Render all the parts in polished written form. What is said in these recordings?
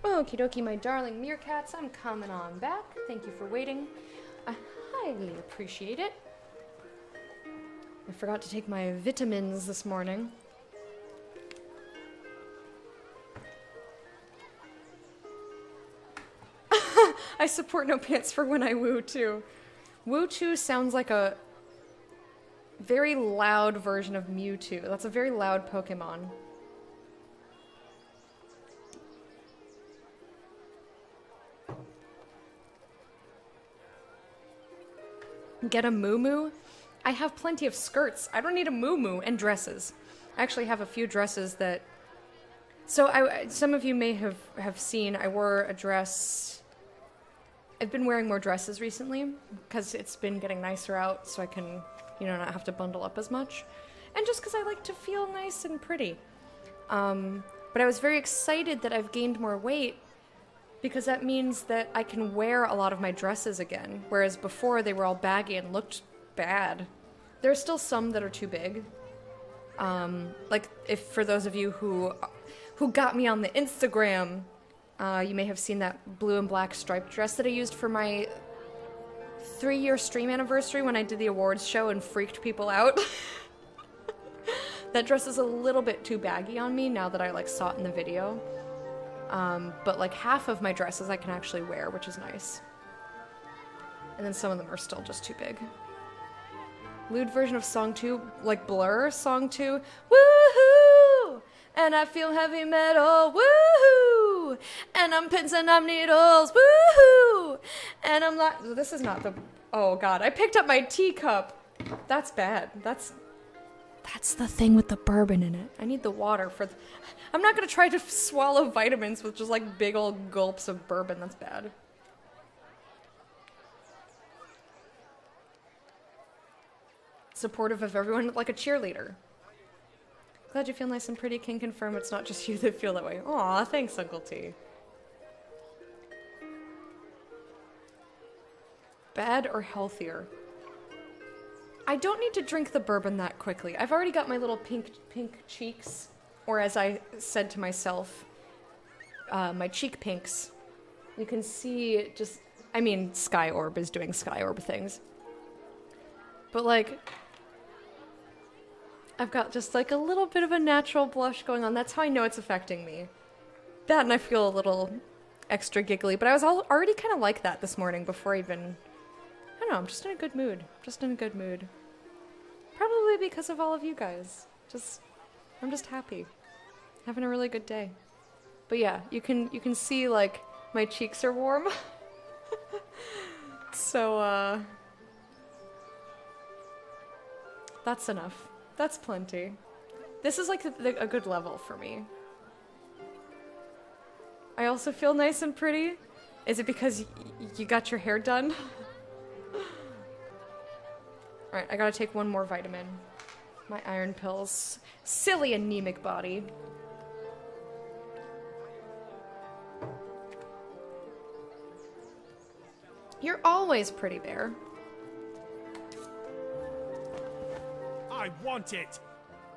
Okie dokie, my darling meerkats, I'm coming on back. Thank you for waiting. I highly appreciate it. I forgot to take my vitamins this morning. I support no pants for when I woo too. Woo too sounds like a very loud version of Mewtwo. That's a very loud Pokemon. Get a moo-moo? I have plenty of skirts. I don't need a moo-moo and dresses. I actually have a few dresses that... So some of you may have seen I wore a dress... I've been wearing more dresses recently because it's been getting nicer out so I can, you know, not have to bundle up as much. And just because I like to feel nice and pretty. But I was very excited that I've gained more weight because that means that I can wear a lot of my dresses again, whereas before they were all baggy and looked bad. There are still some that are too big. Like, if for those of you who got me on the Instagram, you may have seen that blue and black striped dress that I used for my 3-year stream anniversary when I did the awards show and freaked people out. That dress is a little bit too baggy on me now that I like saw it in the video. But like half of my dresses I can actually wear, which is nice. And then some of them are still just too big. Lewd version of song 2, like Blur, song 2. Woohoo! And I feel heavy metal, woohoo! And I'm pins and I'm needles, woohoo! And I'm like, this is not the, oh god, I picked up my teacup. That's bad. That's the thing with the bourbon in it. I need the water for I'm not gonna try to swallow vitamins with just like big old gulps of bourbon. That's bad. Supportive of everyone, like a cheerleader. Glad you feel nice and pretty. Can confirm it's not just you that feel that way. Aw, thanks, Uncle T. Bad or healthier? I don't need to drink the bourbon that quickly. I've already got my little pink cheeks, or as I said to myself, my cheek pinks. You can see just, I mean, Sky Orb is doing Sky Orb things. But like, I've got just like a little bit of a natural blush going on. That's how I know it's affecting me. That and I feel a little extra giggly, but I was already kind of like that this morning before even, I don't know, I'm just in a good mood. Just in a good mood. Probably because of all of you guys. I'm just happy. Having a really good day. But yeah, you can see like my cheeks are warm. So, that's enough. That's plenty. This is like a good level for me. I also feel nice and pretty. Is it because you got your hair done? Alright, I gotta take one more vitamin. My iron pills. Silly anemic body. You're always pretty, Bear. I want it!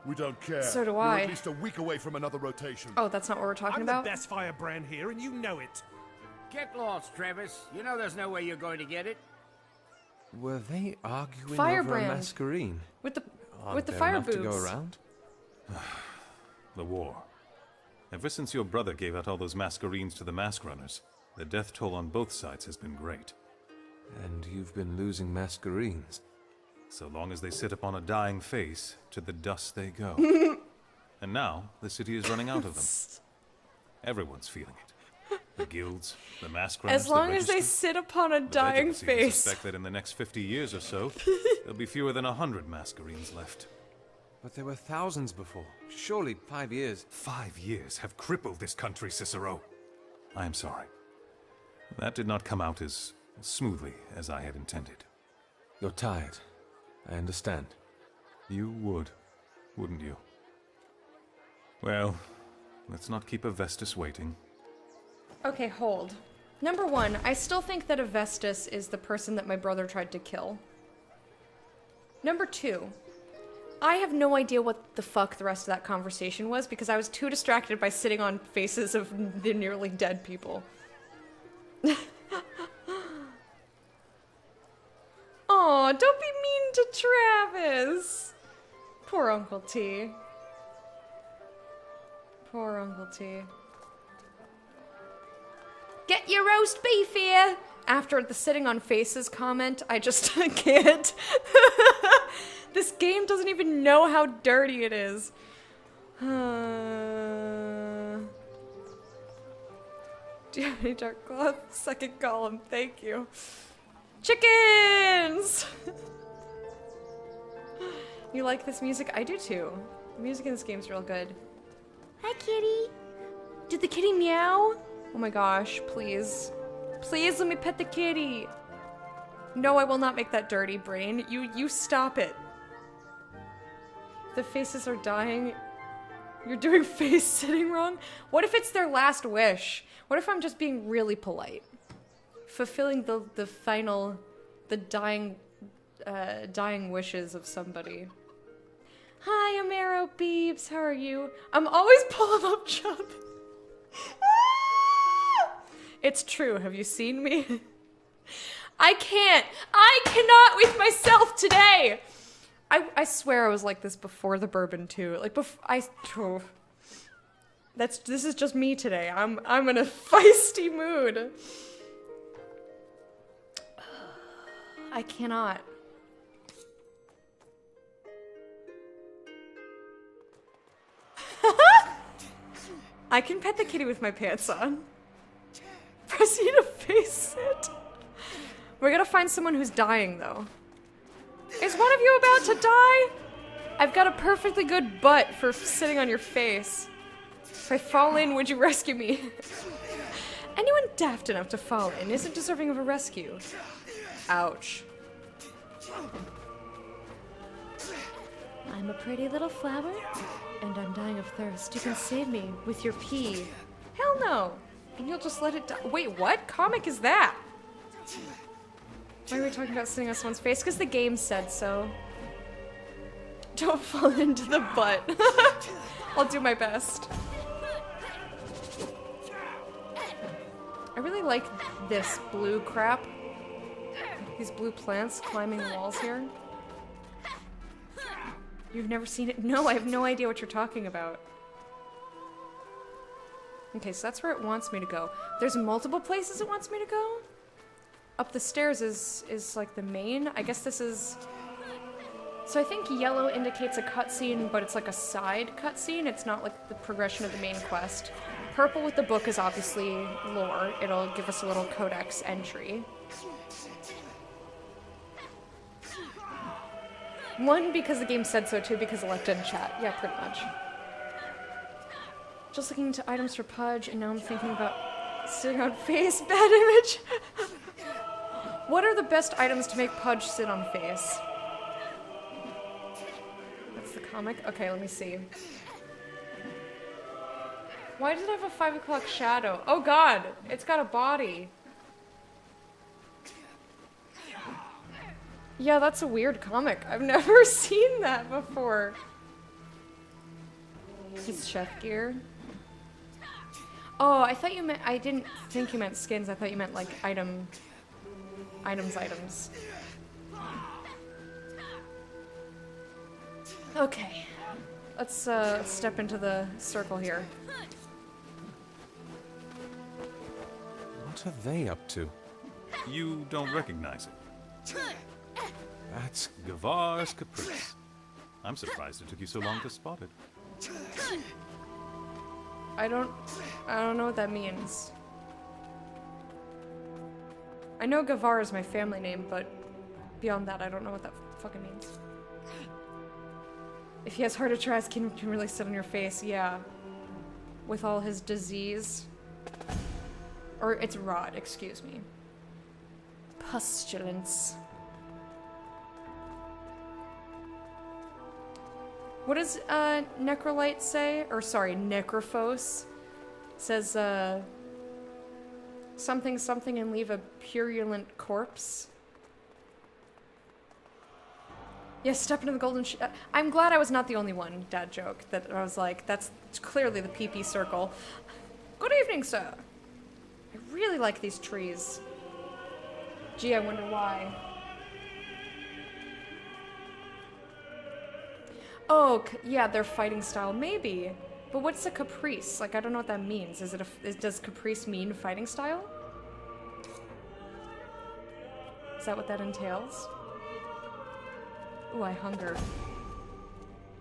We don't care. So do We're I. at least a week away from another rotation. Oh, that's not what we're talking I'm about? the best firebrand here, and you know it. Get lost, Travis. You know there's no way you're going to get it. Were they arguing over a Firebrand. masquerade? With the Aren't there fire enough boobs. to go around? The war. Ever since your brother gave out all those masquerades to the mask runners, the death toll on both sides has been great. And you've been losing masquerades. So long as they sit upon a dying face, to the dust they go. And now, the city is running out of them. Everyone's feeling it. The guilds, the mask runners, As long the as they registered. sit upon a The dying Legends even face. suspect that in the next 50 years or so, there'll be fewer than 100 masquerades left. But there were thousands before. Surely 5 years. 5 years have crippled this country, Cicero. I am sorry. That did not come out as smoothly as I had intended. You're tired. I understand. You would, wouldn't you? Well, let's not keep Avestus waiting. Okay, hold. Number one, I still think that Avestus is the person that my brother tried to kill. Number two, I have no idea what the fuck the rest of that conversation was because I was too distracted by sitting on faces of the nearly dead people. Aw, don't be mean to Travis. Poor Uncle T. Poor Uncle T. Get your roast beef here! After the sitting on faces comment, I just can't. This game doesn't even know how dirty it is. Do you have any dark cloth? Second column, thank you. Chickens! You like this music? I do too. The music in this game's real good. Hi, kitty. Did the kitty meow? Oh my gosh, please. Please let me pet the kitty. No, I will not make that dirty, brain. You stop it. The faces are dying. You're doing face sitting wrong? What if it's their last wish? What if I'm just being really polite? Fulfilling the final, the dying wishes of somebody. Hi, Amaro Beebs, how are you? I'm always pulling up Chubb. It's true, have you seen me? I cannot with myself today! I swear I was like this before the bourbon too. Like this is just me today. I'm in a feisty mood. I cannot. I can pet the kitty with my pants on. Proceed to face it. We're gonna find someone who's dying though. Is one of you about to die? I've got a perfectly good butt for sitting on your face. If I fall in, would you rescue me? Anyone daft enough to fall in isn't deserving of a rescue. Ouch. I'm a pretty little flower, and I'm dying of thirst. You can save me with your pee. Hell no. And you'll just let it die. Wait, what comic is that? Why are we talking about sitting on someone's face? Because the game said so. Don't fall into the butt. I'll do my best. I really like this blue crap. These blue plants climbing walls here. You've never seen it? No, I have no idea what you're talking about. Okay, so that's where it wants me to go. There's multiple places it wants me to go? Up the stairs is like the main. I guess this is... So I think yellow indicates a cutscene, but it's like a side cutscene. It's not like the progression of the main quest. Purple with the book is obviously lore. It'll give us a little codex entry. One, because the game said so, two, because I left it in chat. Yeah, pretty much. Just looking into items for Pudge, and now I'm thinking about sitting on face. Bad image! What are the best items to make Pudge sit on face? That's the comic? Okay, let me see. Why did it have a 5 o'clock shadow? Oh god! It's got a body. Yeah, that's a weird comic. I've never seen that before. He's chef gear. Oh, I thought you meant... I didn't think you meant skins. I thought you meant, like, items. Okay. Let's step into the circle here. What are they up to? You don't recognize it. That's Gavar's Caprice. I'm surprised it took you so long to spot it. I don't know what that means. I know Gavar is my family name, but beyond that, I don't know what that fucking means. If he has heart of Trask, can really sit on your face, yeah. With all his disease. Or it's rot, excuse me. Pustulence. What does Necrolite say? Or sorry, Necrophos says something something and leave a purulent corpse. Yes, step into the golden I'm glad I was not the only one, dad joke, that I was like, that's clearly the pee-pee circle. Good evening, sir. I really like these trees. Gee, I wonder why. Oh, yeah, their fighting style, maybe. But what's a caprice? Like, I don't know what that means. Does caprice mean fighting style? Is that what that entails? Ooh, I hunger.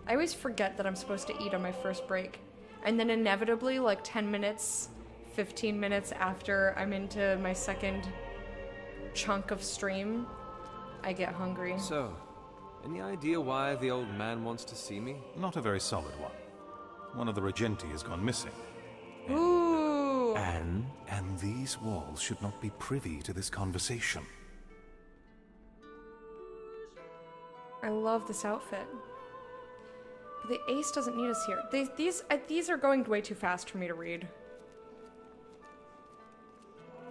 I always forget that I'm supposed to eat on my first break. And then inevitably, like 10 minutes, 15 minutes after I'm into my second chunk of stream, I get hungry. So, any idea why the old man wants to see me? Not a very solid one. One of the Regenti has gone missing. Ooh. And these walls should not be privy to this conversation. I love this outfit. But the ace doesn't need us here. These are going way too fast for me to read.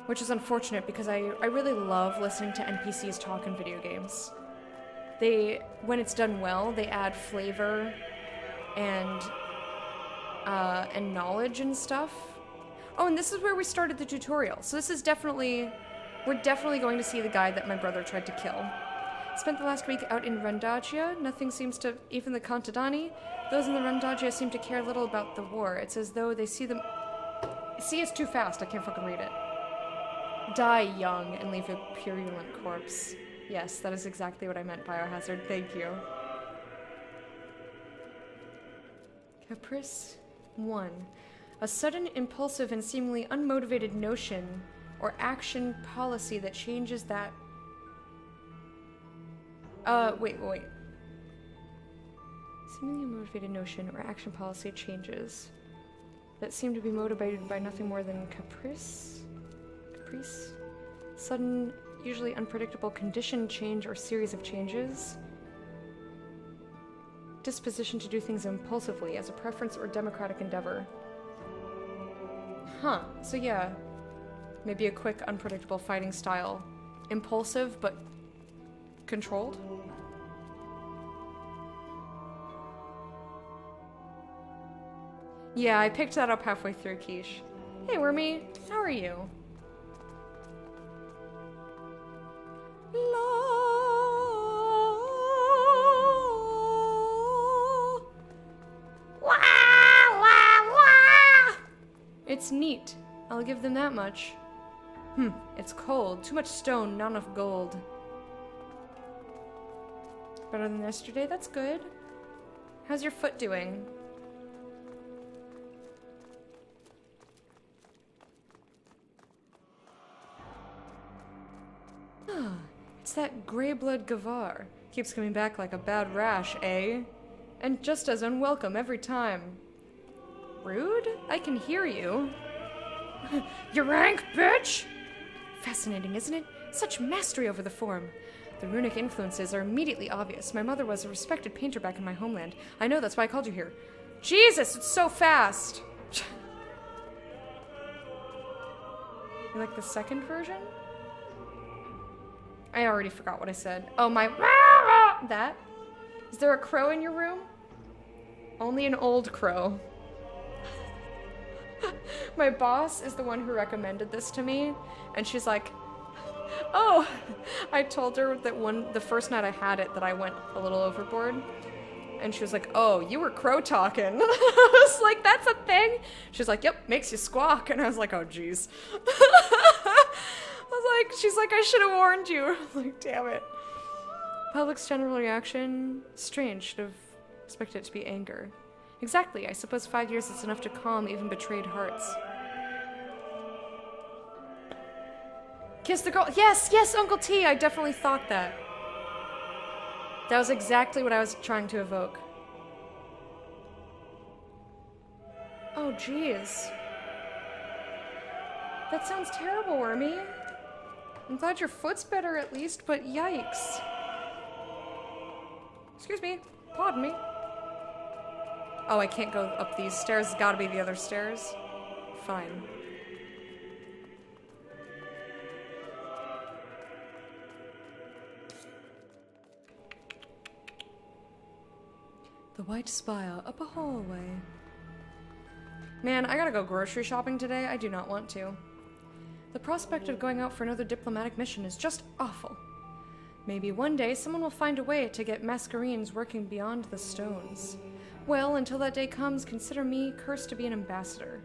Which is unfortunate because I really love listening to NPCs talk in video games. When it's done well, they add flavor and knowledge and stuff. Oh, and this is where we started the tutorial. So this is we're definitely going to see the guy that my brother tried to kill. Spent the last week out in Randaggia. Nothing seems to, even the Contadani, those in the Randaggia seem to care little about the war. It's as though they see it's too fast, I can't fucking read it. Die young and leave a purulent corpse. Yes, that is exactly what I meant, Biohazard. Thank you. Caprice 1. A sudden, impulsive, and seemingly unmotivated notion or action policy that changes that... wait. Seemingly unmotivated notion or action policy changes that seem to be motivated by nothing more than caprice? Sudden, usually unpredictable condition change or series of changes. Disposition to do things impulsively as a preference or democratic endeavor. Huh, so yeah. Maybe a quick, unpredictable fighting style. Impulsive, but controlled? Yeah, I picked that up halfway through, Quiche. Hey, Wormy, how are you? It's neat. I'll give them that much. It's cold. Too much stone, not enough gold. Better than yesterday? That's good. How's your foot doing? It's that grey-blood Gavar. Keeps coming back like a bad rash, eh? And just as unwelcome every time. Rude? I can hear you. You rank, bitch! Fascinating, isn't it? Such mastery over the form. The runic influences are immediately obvious. My mother was a respected painter back in my homeland. I know, that's why I called you here. Jesus, it's so fast! You like the second version? I already forgot what I said. Oh, my... That? Is there a crow in your room? Only an old crow. My boss is the one who recommended this to me, and she's like, oh, I told her that the first night I had it that I went a little overboard, and she was like, oh, you were crow talking. I was like, that's a thing? She's like, yep, makes you squawk, and I was like, oh, jeez. She's like, I should have warned you. I was like, damn it. Public's general reaction? Strange, should have expected it to be anger. Exactly, I suppose 5 years is enough to calm even betrayed hearts. Kiss the girl. Yes, yes, Uncle T, I definitely thought that. That was exactly what I was trying to evoke. Oh, jeez. That sounds terrible, Wormy. I'm glad your foot's better at least, but yikes. Excuse me. Pardon me. Oh, I can't go up these stairs. It's gotta be the other stairs. Fine. The White Spire, up a hallway. Man, I gotta go grocery shopping today. I do not want to. The prospect of going out for another diplomatic mission is just awful. Maybe one day someone will find a way to get Masquerades working beyond the stones. Well, until that day comes, consider me cursed to be an ambassador.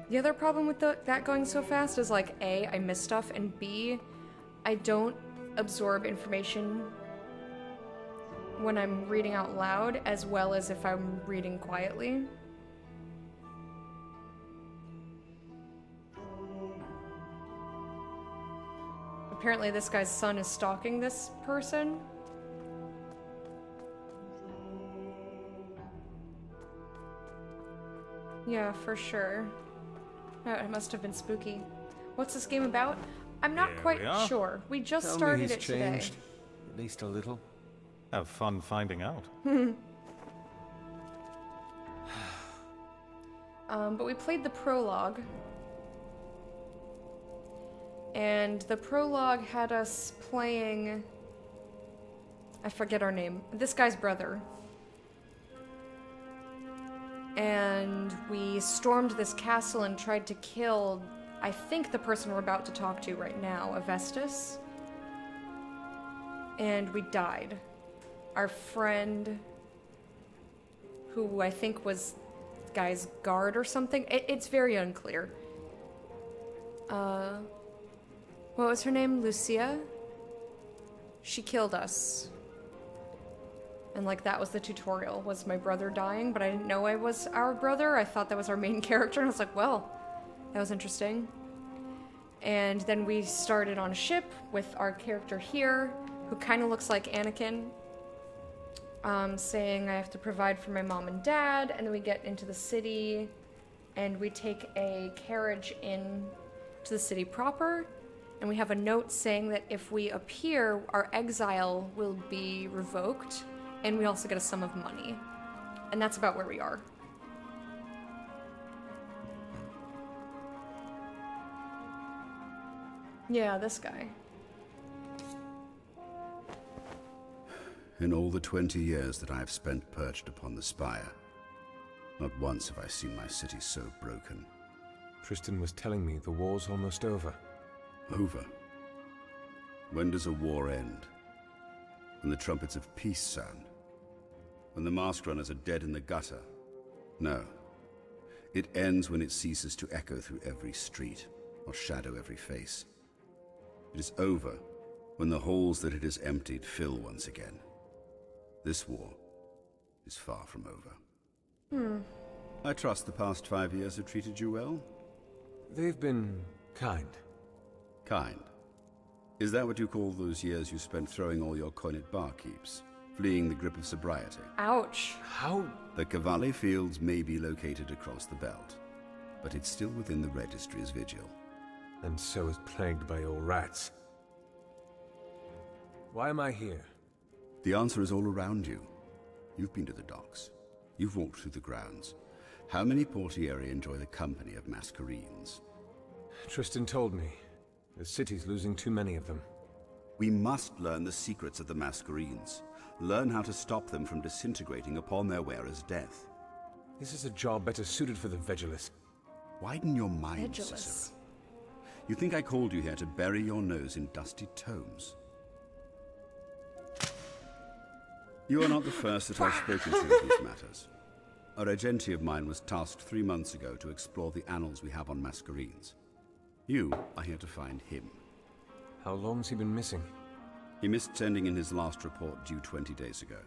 The other problem with that going so fast is like, A, I miss stuff, and B, I don't absorb information when I'm reading out loud as well as if I'm reading quietly. Apparently this guy's son is stalking this person. Yeah, for sure. Oh, it must have been spooky. What's this game about? I'm not Here quite we are. sure. We just Tell me started he's it today. changed. At least a little. Have fun finding out. But we played the prologue. And the prologue had us playing... I forget our name. This guy's brother. And we stormed this castle and tried to kill, I think, the person we're about to talk to right now, Avestus. And we died. Our friend, who I think was the guy's guard or something, it's very unclear. What was her name? Lucia? She killed us. And like that was the tutorial, was my brother dying, but I didn't know I was our brother. I thought that was our main character, and I was like, well, that was interesting. And then we started on a ship with our character here, who kind of looks like Anakin, saying I have to provide for my mom and dad, and then we get into the city, and we take a carriage in to the city proper, and we have a note saying that if we appear, our exile will be revoked, and we also get a sum of money. And that's about where we are. Yeah, this guy. In all the 20 years that I have spent perched upon the spire, not once have I seen my city so broken. Tristan was telling me the war's almost over. Over? When does a war end? When the trumpets of peace sound? When the mask runners are dead in the gutter? No. It ends when it ceases to echo through every street, or shadow every face. It is over when the halls that it has emptied fill once again. This war is far from over. I trust the past 5 years have treated you well? They've been kind. Kind. Is that what you call those years you spent throwing all your coin at barkeeps, fleeing the grip of sobriety? Ouch. How? The Cavalli Fields may be located across the belt, but it's still within the registry's vigil. And so is plagued by your rats. Why am I here? The answer is all around you. You've been to the docks. You've walked through the grounds. How many portieri enjoy the company of Masquerades? Tristan told me. The city's losing too many of them. We must learn the secrets of the Masquerades. Learn how to stop them from disintegrating upon their wearer's death. This is a job better suited for the Vigilus. Widen your mind, Vigilus. Cicero. You think I called you here to bury your nose in dusty tomes? You are not the first that I've spoken to in these matters. A regente of mine was tasked 3 months ago to explore the annals we have on Masquerades. You are here to find him. How long's he been missing? He missed sending in his last report due 20 days ago.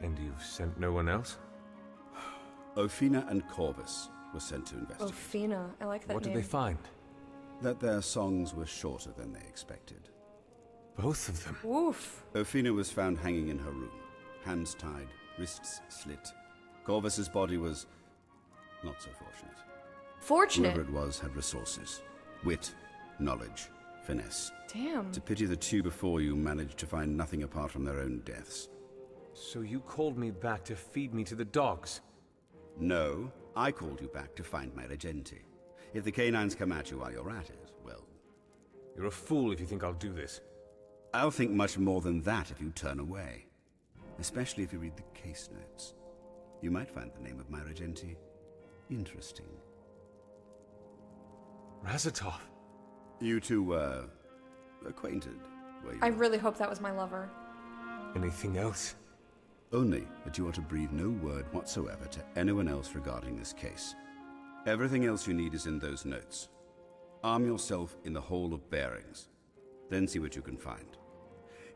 And you've sent no one else? Ophina and Corvus were sent to investigate. Ophina. I like that What name. did they find? That their songs were shorter than they expected. Both of them. Oof. Ophina was found hanging in her room, hands tied, wrists slit. Corvus's body was not so fortunate. Fortunate. Whoever it was had resources. Wit, knowledge, finesse. Damn. To pity the two before you managed to find nothing apart from their own deaths. So you called me back to feed me to the dogs? No, I called you back to find my regente. If the canines come at you while you're at it, well, You're a fool if you think I'll do this. I'll think much more than that if you turn away. especially if you read the case notes. You might find the name of my regenti interesting. Razatov. You two were acquainted, were you? I really hope that was my lover. Anything else? Only that you are to breathe no word whatsoever to anyone else regarding this case. Everything else you need is in those notes. Arm yourself in the Hall of Bearings. Then see what you can find.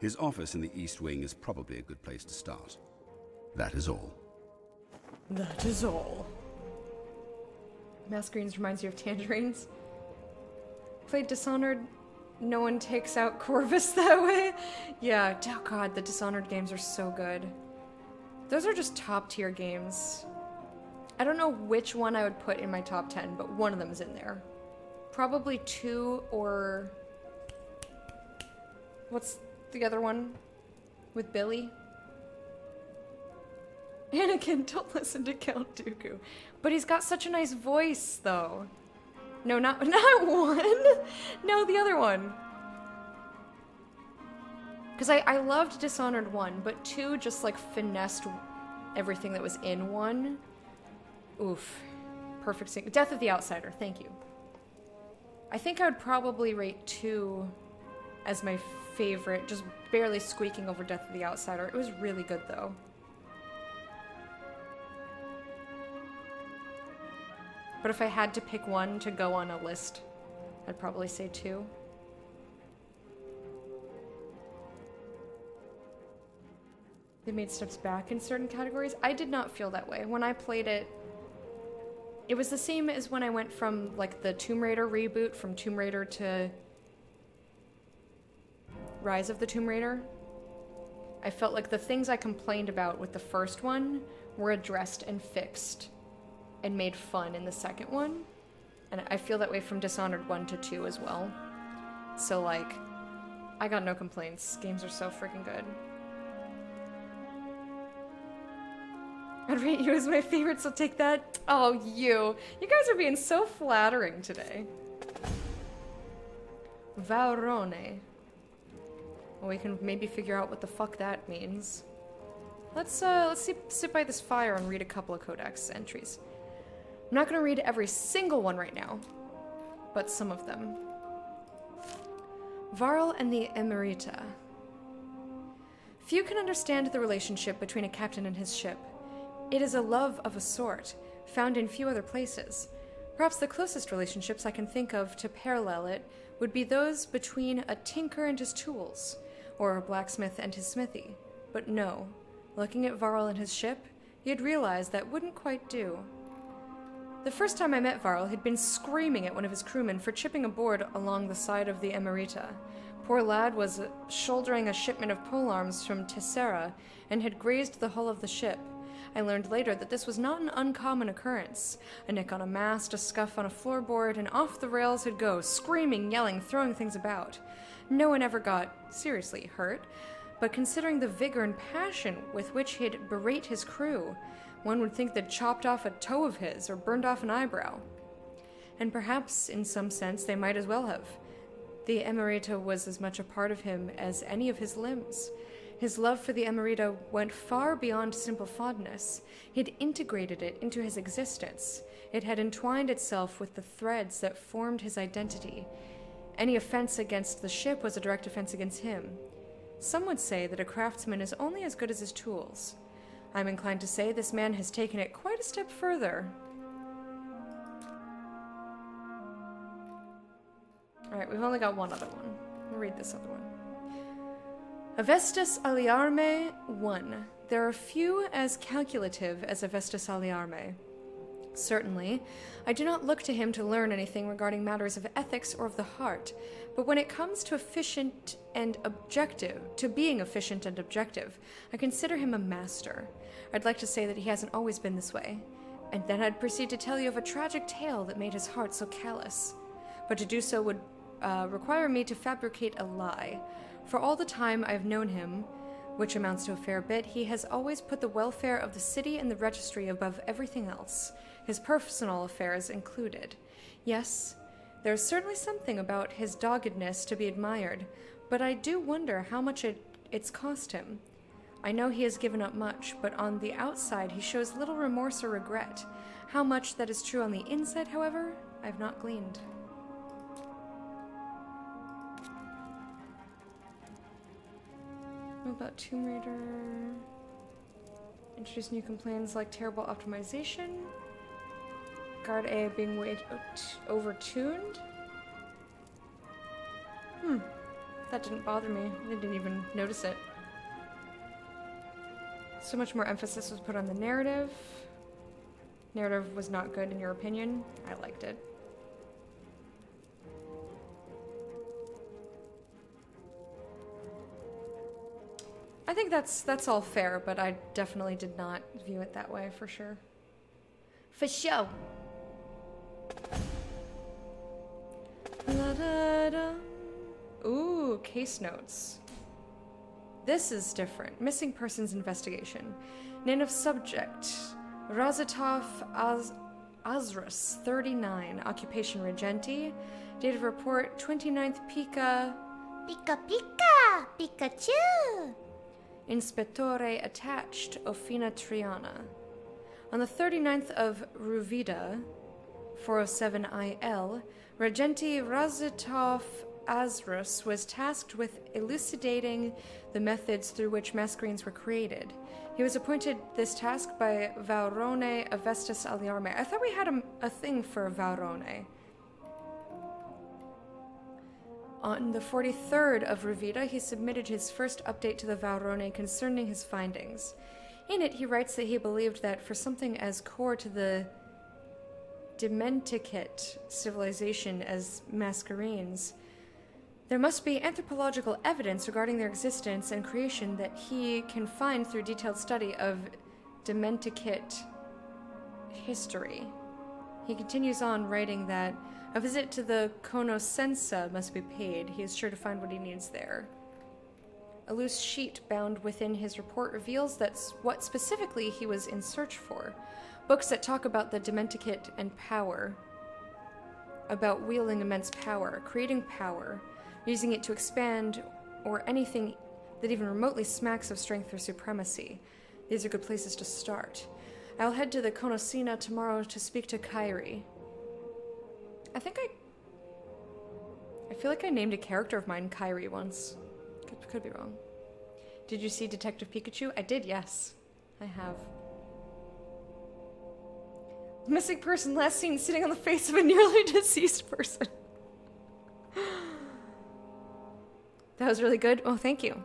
His office in the East Wing is probably a good place to start. That is all. That is all. Masquerades reminds you of Tangerines. Played Dishonored. No one takes out Corvus that way. Yeah, oh god, the Dishonored games are so good. Those are just top tier games. I don't know which one I would put in my top 10, but one of them is in there. Probably 2 or... What's the other one? With Billy? Anakin, don't listen to Count Dooku. But he's got such a nice voice, though. No, not one! No, the other one. Because I loved Dishonored 1, but 2 just, like, finessed everything that was in 1. Oof. Perfect sync. Death of the Outsider, thank you. I think I would probably rate 2 as my favorite, just barely squeaking over Death of the Outsider. It was really good, though. But if I had to pick one to go on a list, I'd probably say 2. They made steps back in certain categories. I did not feel that way. When I played it, it was the same as when I went from, like, the Tomb Raider reboot, from Tomb Raider to Rise of the Tomb Raider. I felt like the things I complained about with the first one were addressed and fixed and made fun in the second one. And I feel that way from Dishonored 1 to 2 as well. So, like, I got no complaints. Games are so freaking good. I'd rate you as my favorite, so take that. Oh, you. You guys are being so flattering today. Vaurone. Well, we can maybe figure out what the fuck that means. Let's sit by this fire and read a couple of codex entries. I'm not going to read every single one right now, but some of them. Varl and the Emerita. Few can understand the relationship between a captain and his ship. It is a love of a sort, found in few other places. Perhaps the closest relationships I can think of to parallel it would be those between a tinker and his tools, or a blacksmith and his smithy. But no, looking at Varl and his ship, you'd realize that wouldn't quite do. The first time I met Varl, he'd been screaming at one of his crewmen for chipping aboard along the side of the Emerita. Poor lad was shouldering a shipment of polearms from Tessera and had grazed the hull of the ship. I learned later that this was not an uncommon occurrence. A nick on a mast, a scuff on a floorboard, and off the rails he'd go, screaming, yelling, throwing things about. No one ever got seriously hurt, but considering the vigor and passion with which he'd berate his crew, one would think they'd chopped off a toe of his or burned off an eyebrow. And perhaps, in some sense, they might as well have. The Emerita was as much a part of him as any of his limbs. His love for the Emerita went far beyond simple fondness. He'd integrated it into his existence. It had entwined itself with the threads that formed his identity. Any offense against the ship was a direct offense against him. Some would say that a craftsman is only as good as his tools. I'm inclined to say this man has taken it quite a step further. Alright, we've only got one other one. We'll read this other one. Avestus Aliarme 1. There are few as calculative as Avestus Aliarme. Certainly, I do not look to him to learn anything regarding matters of ethics or of the heart, but when it comes to being efficient and objective, I consider him a master. I'd like to say that he hasn't always been this way, and then I'd proceed to tell you of a tragic tale that made his heart so callous. But to do so would require me to fabricate a lie. For all the time I've known him, which amounts to a fair bit, he has always put the welfare of the city and the registry above everything else, his personal affairs included. Yes, there's certainly something about his doggedness to be admired, but I do wonder how much it's cost him. I know he has given up much, but on the outside he shows little remorse or regret. How much that is true on the inside, however, I have not gleaned. What about Tomb Raider? Introduce new complaints like terrible optimization. Guard A being way overtuned. That didn't bother me. I didn't even notice it. So much more emphasis was put on the narrative. Narrative was not good in your opinion. I liked it. I think that's all fair, but I definitely did not view it that way for sure. For sure. La-da-da. Ooh, case notes. This is different. Missing persons investigation. Name of subject: Razatov Azrus, 39. Occupation Regenti. Date of report: 29th Pika. Pika pika! Pikachu! Inspettore attached, Ofina Triana. On the 39th of Ruvida, 407 IL, Regenti Razatov Azrus was tasked with elucidating the methods through which Masquerades were created. He was appointed this task by Vaurone Avestus Aliarme. I thought we had a thing for Vaurone. On the 43rd of Ruvida, he submitted his first update to the Vaurone concerning his findings. In it, he writes that he believed that for something as core to the Dementicate civilization as Masquerades, there must be anthropological evidence regarding their existence and creation that he can find through detailed study of Dementicate history. He continues on writing that a visit to the Conoscenza must be paid. He is sure to find what he needs there. A loose sheet bound within his report reveals that's what specifically he was in search for. Books that talk about the Dementicate and power. About wielding immense power, creating power, using it to expand, or anything that even remotely smacks of strength or supremacy. These are good places to start. I'll head to the Conoscena tomorrow to speak to Kairi. I feel like I named a character of mine Kairi once. Could be wrong. Did you see Detective Pikachu? I did, yes. I have. Missing person last seen sitting on the face of a nearly deceased person. That was really good. Oh, thank you.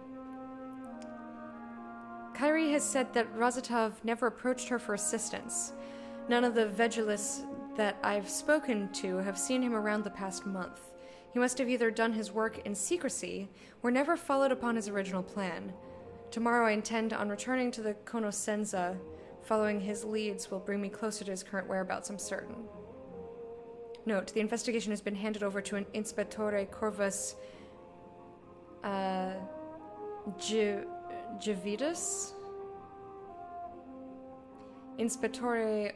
Kairi has said that Razatov never approached her for assistance. None of the Vegelis that I've spoken to have seen him around the past month. He must have either done his work in secrecy or never followed upon his original plan. Tomorrow I intend on returning to the Conoscenza. Following his leads will bring me closer to his current whereabouts, I'm certain. Note, the investigation has been handed over to an Inspettore Corvus Javidus? Inspettori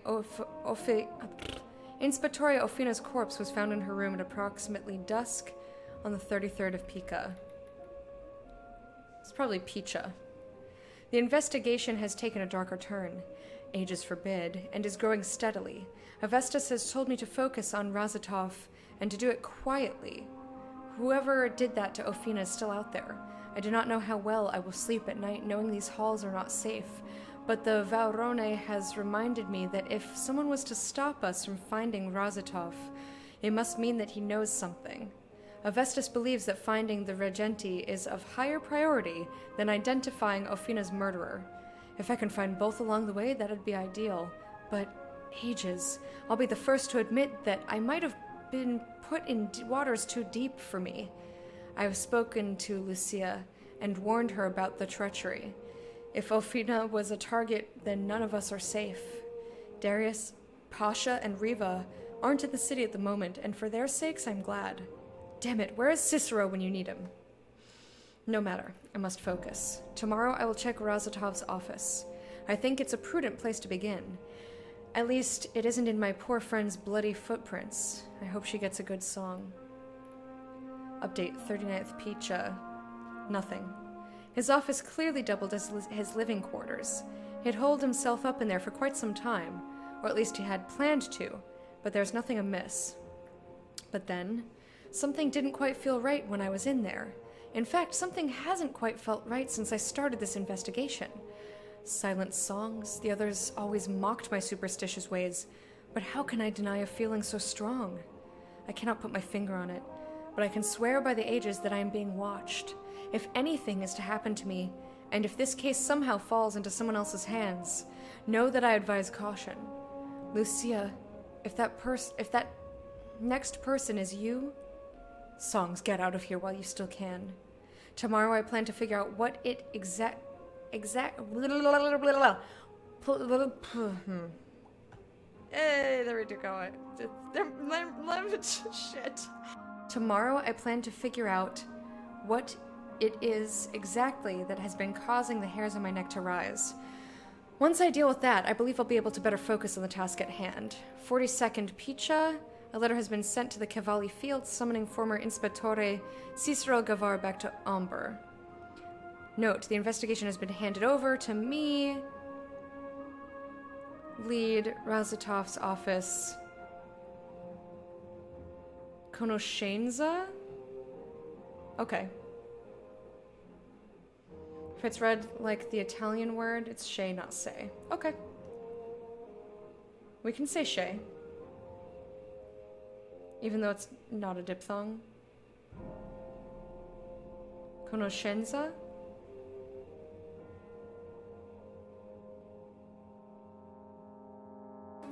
Ofina's corpse was found in her room at approximately dusk on the 33rd of Pica. It's probably Picha. The investigation has taken a darker turn, ages forbid, and is growing steadily. Avestus has told me to focus on Razatov and to do it quietly. Whoever did that to Ofina is still out there. I do not know how well I will sleep at night knowing these halls are not safe, but the Vaurone has reminded me that if someone was to stop us from finding Razatov, it must mean that he knows something. Avestus believes that finding the Regenti is of higher priority than identifying Ofina's murderer. If I can find both along the way, that'd be ideal. But ages. I'll be the first to admit that I might have been put in waters too deep for me. I have spoken to Lucia and warned her about the treachery. If Ofina was a target, then none of us are safe. Darius, Pasha, and Riva aren't in the city at the moment, and for their sakes, I'm glad. Damn it, where is Cicero when you need him? No matter, I must focus. Tomorrow I will check Razatov's office. I think it's a prudent place to begin. At least, it isn't in my poor friend's bloody footprints. I hope she gets a good song. Update 39th Picha. Nothing. His office clearly doubled as his living quarters. He had holed himself up in there for quite some time, or at least he had planned to, but there's nothing amiss. But then, something didn't quite feel right when I was in there. In fact, something hasn't quite felt right since I started this investigation. Silent songs, the others always mocked my superstitious ways, but how can I deny a feeling so strong? I cannot put my finger on it, but I can swear by the ages that I am being watched. If anything is to happen to me, and if this case somehow falls into someone else's hands, know that I advise caution. Lucia, if that next person is you, songs, get out of here while you still can. Tomorrow I plan to figure out what it Hey, there we go. Shit. Tomorrow I plan to figure out what it is exactly that has been causing the hairs on my neck to rise. Once I deal with that, I believe I'll be able to better focus on the task at hand. 42nd Picha. A letter has been sent to the Cavalli Field summoning former Inspettore Cicero Gavar back to Amber. Note, the investigation has been handed over to me. Lead, Razatov's office. Conoscenza? Okay. If it's read like the Italian word, it's shay, not say. Okay. We can say shay. Even though it's not a diphthong. Conoscenza?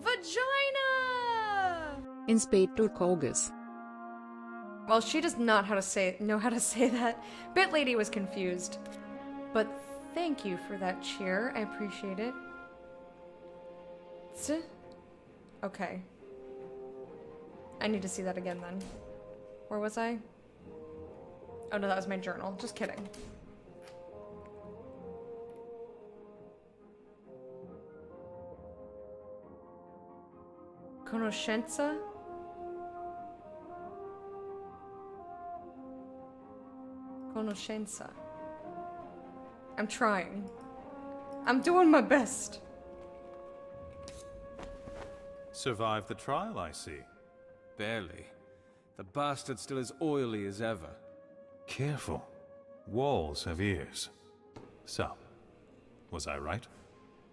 Vagina! Inspector Kogas. Well, she does not know how to say that. Bit Lady was confused. But thank you for that cheer. I appreciate it. Okay. I need to see that again then. Where was I? Oh no, that was my journal. Just kidding. Conoscenza? Conoscenza. I'm trying. I'm doing my best. Survived the trial, I see. Barely. The bastard's still as oily as ever. Careful. Walls have ears. So, was I right?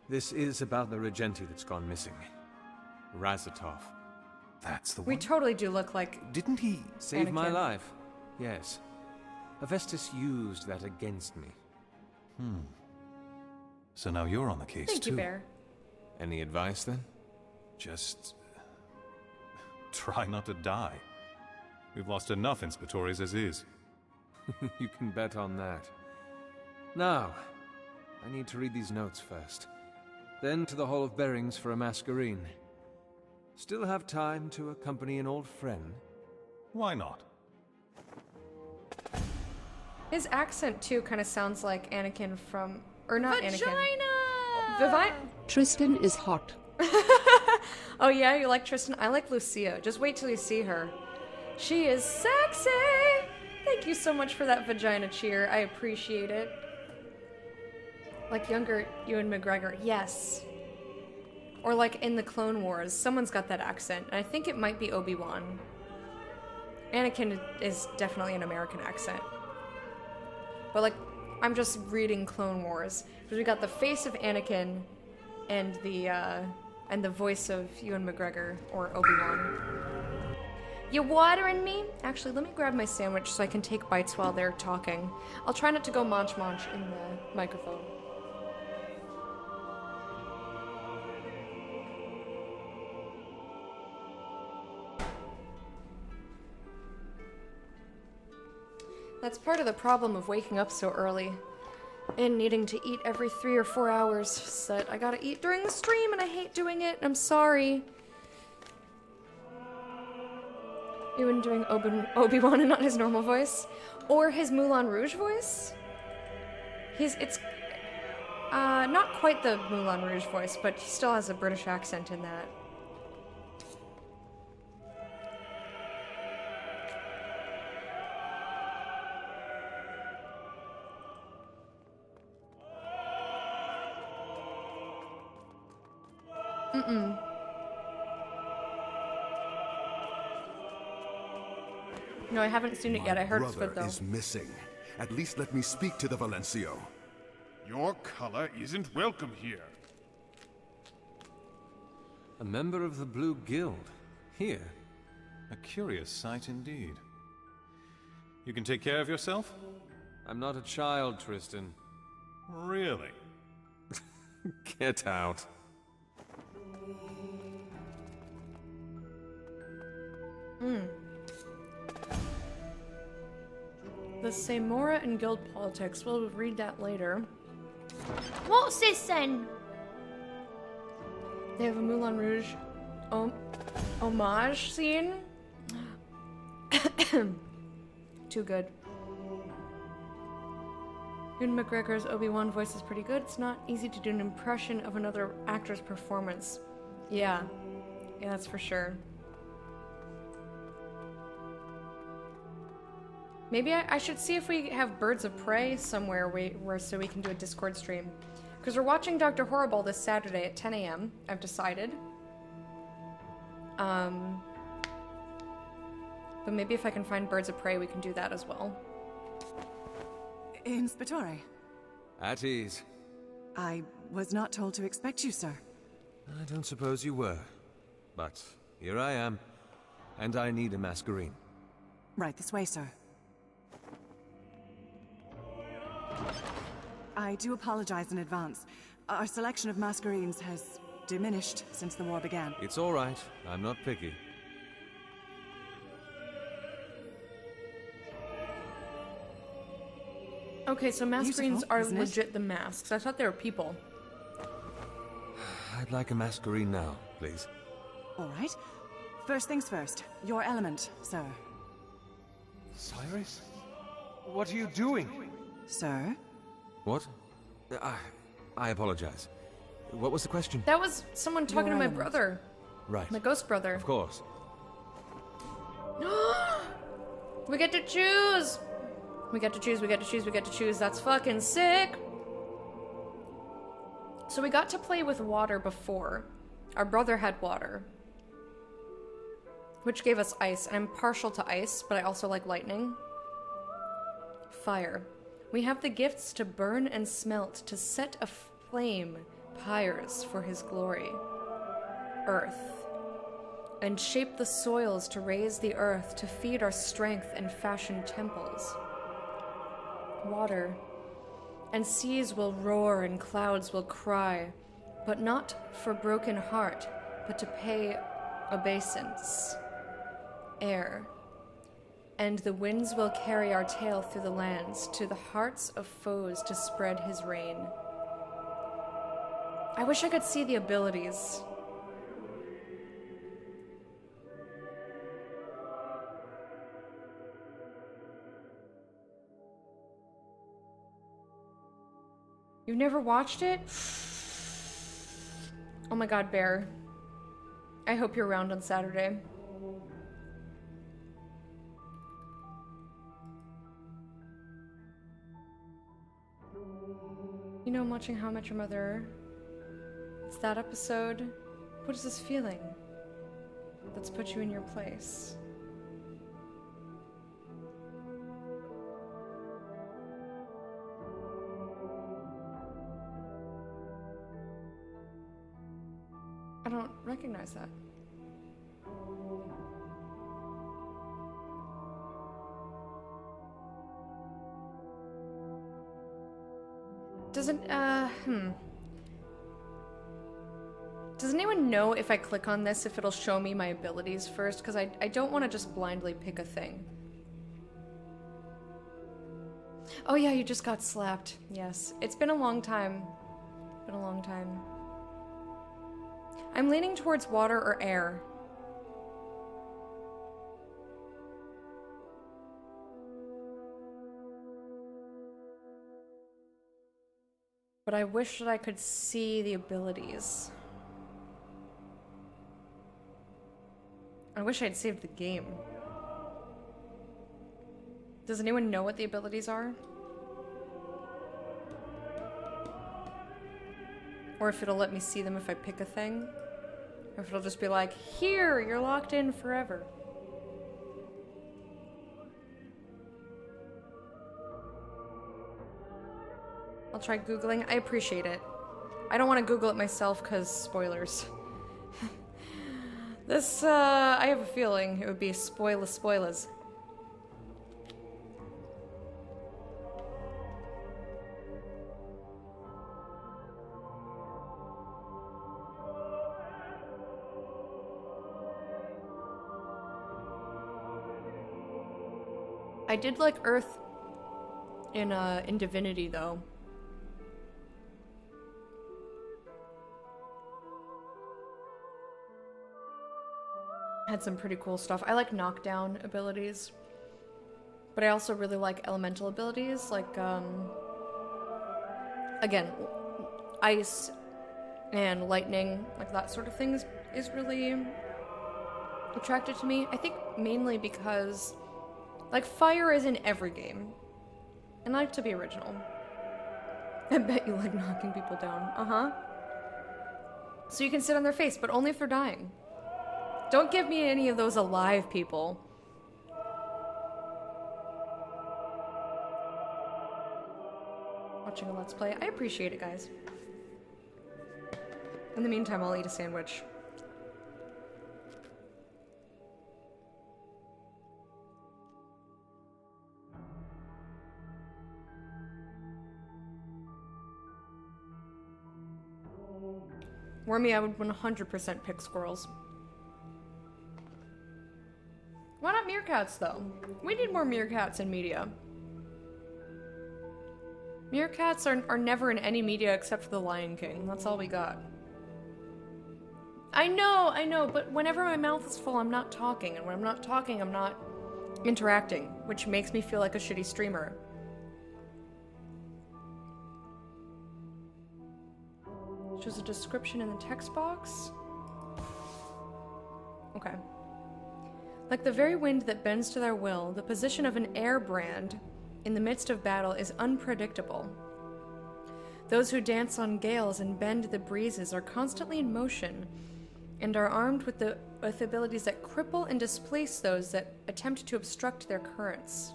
This is about the Regenti that's gone missing. Razatov. That's the one? We totally do look like... Didn't he... Saved my Anakin. life. Yes. Hephaestus used that against me. So now you're on the case, Thank too. you, Bear. Any advice, then? Just... try not to die. We've lost enough Inspetores as is. You can bet on that. Now, I need to read these notes first. Then to the Hall of Bearings for a masquerine. Still have time to accompany an old friend? Why not? His accent, too, kind of sounds like Anakin from... Or not Vagina! Anakin. Tristan is hot. Oh yeah, you like Tristan? I like Lucia. Just wait till you see her. She is sexy! Thank you so much for that vagina cheer. I appreciate it. Like younger Ewan McGregor. Yes. Or like in the Clone Wars. Someone's got that accent. And I think it might be Obi-Wan. Anakin is definitely an American accent. But like, I'm just reading Clone Wars. Because we got the face of Anakin and the voice of Ewan McGregor or Obi-Wan. You watering me? Actually, let me grab my sandwich so I can take bites while they're talking. I'll try not to go munch in the microphone. That's part of the problem of waking up so early and needing to eat every 3 or 4 hours. So I gotta eat during the stream and I hate doing it. I'm sorry. Ewan doing Obi-Wan and not his normal voice. Or his Moulin Rouge voice. It's not quite the Moulin Rouge voice, but he still has a British accent in that. No, I haven't seen it yet. I heard it's good, brother though. is missing. At least let me speak to the Valencio. Your color isn't welcome here. A member of the Blue Guild. Here. A curious sight indeed. You can take care of yourself? I'm not a child, Tristan. Really? Get out. The Samora and guild politics. We'll read that later. What's this then? They have a Moulin Rouge homage scene. Too good. Ewan McGregor's Obi-Wan voice is pretty good. It's not easy to do an impression of another actor's performance. Yeah. Yeah, that's for sure. Maybe I should see if we have Birds of Prey somewhere where so we can do a Discord stream. Because we're watching Dr. Horrible this Saturday at 10 a.m. I've decided. But maybe if I can find Birds of Prey, we can do that as well. Inspectore, At ease. I was not told to expect you, sir. I don't suppose you were. But here I am. And I need a masquerine. Right this way, sir. I do apologize in advance. Our selection of masquerines has diminished since the war began. It's all right. I'm not picky. Okay, so masquerines Beautiful, are isn't it? legit the masks. I thought they were people. I'd like a masquerine now, please. All right. First things first. Your element, sir. Cyrus? What are you doing? Sir? What? I apologize. What was the question? That was someone talking to Your my element. brother. Right. My ghost brother. Of course. We get to choose! We get to choose, we get to choose, we get to choose. That's fucking sick! So we got to play with water before. Our brother had water. Which gave us ice. And I'm partial to ice, but I also like lightning. Fire. We have the gifts to burn and smelt, to set aflame pyres for his glory. Earth. And shape the soils to raise the earth, to feed our strength and fashion temples. Water. And seas will roar and clouds will cry, but not for broken heart, but to pay obeisance. Air. And the winds will carry our tale through the lands, to the hearts of foes to spread his reign. I wish I could see the abilities. You've never watched it? Oh my god, Bear. I hope you're around on Saturday. You know, I'm watching How I Met Your Mother. It's that episode. What is this feeling that's put you in your place? I don't recognize that. Doesn't, Does anyone know if I click on this, if it'll show me my abilities first? Because I don't want to just blindly pick a thing. Oh yeah, you just got slapped. Yes. It's been a long time. Been a long time. I'm leaning towards water or air. But I wish that I could see the abilities. I wish I'd saved the game. Does anyone know what the abilities are? Or if it'll let me see them if I pick a thing? Or if it'll just be like, here, you're locked in forever. I'll try Googling. I appreciate it. I don't want to Google it myself because spoilers. This, I have a feeling it would be spoilers. I did like Earth in Divinity though. Had some pretty cool stuff. I like knockdown abilities. But I also really like elemental abilities, like, again, ice and lightning, like that sort of thing is really attracted to me. I think mainly because, like, fire is in every game. And I like to be original. I bet you like knocking people down. Uh-huh. So you can sit on their face, but only if they're dying. Don't give me any of those alive people. Watching a Let's Play. I appreciate it, guys. In the meantime, I'll eat a sandwich. Wormy, I would 100% pick squirrels. Why not meerkats, though? We need more meerkats in media. Meerkats are never in any media except for The Lion King. That's all we got. I know, but whenever my mouth is full, I'm not talking. And when I'm not talking, I'm not interacting, which makes me feel like a shitty streamer. Shows a description in the text box. Okay. Like the very wind that bends to their will, the position of an air brand in the midst of battle is unpredictable. Those who dance on gales and bend the breezes are constantly in motion and are armed with abilities that cripple and displace those that attempt to obstruct their currents.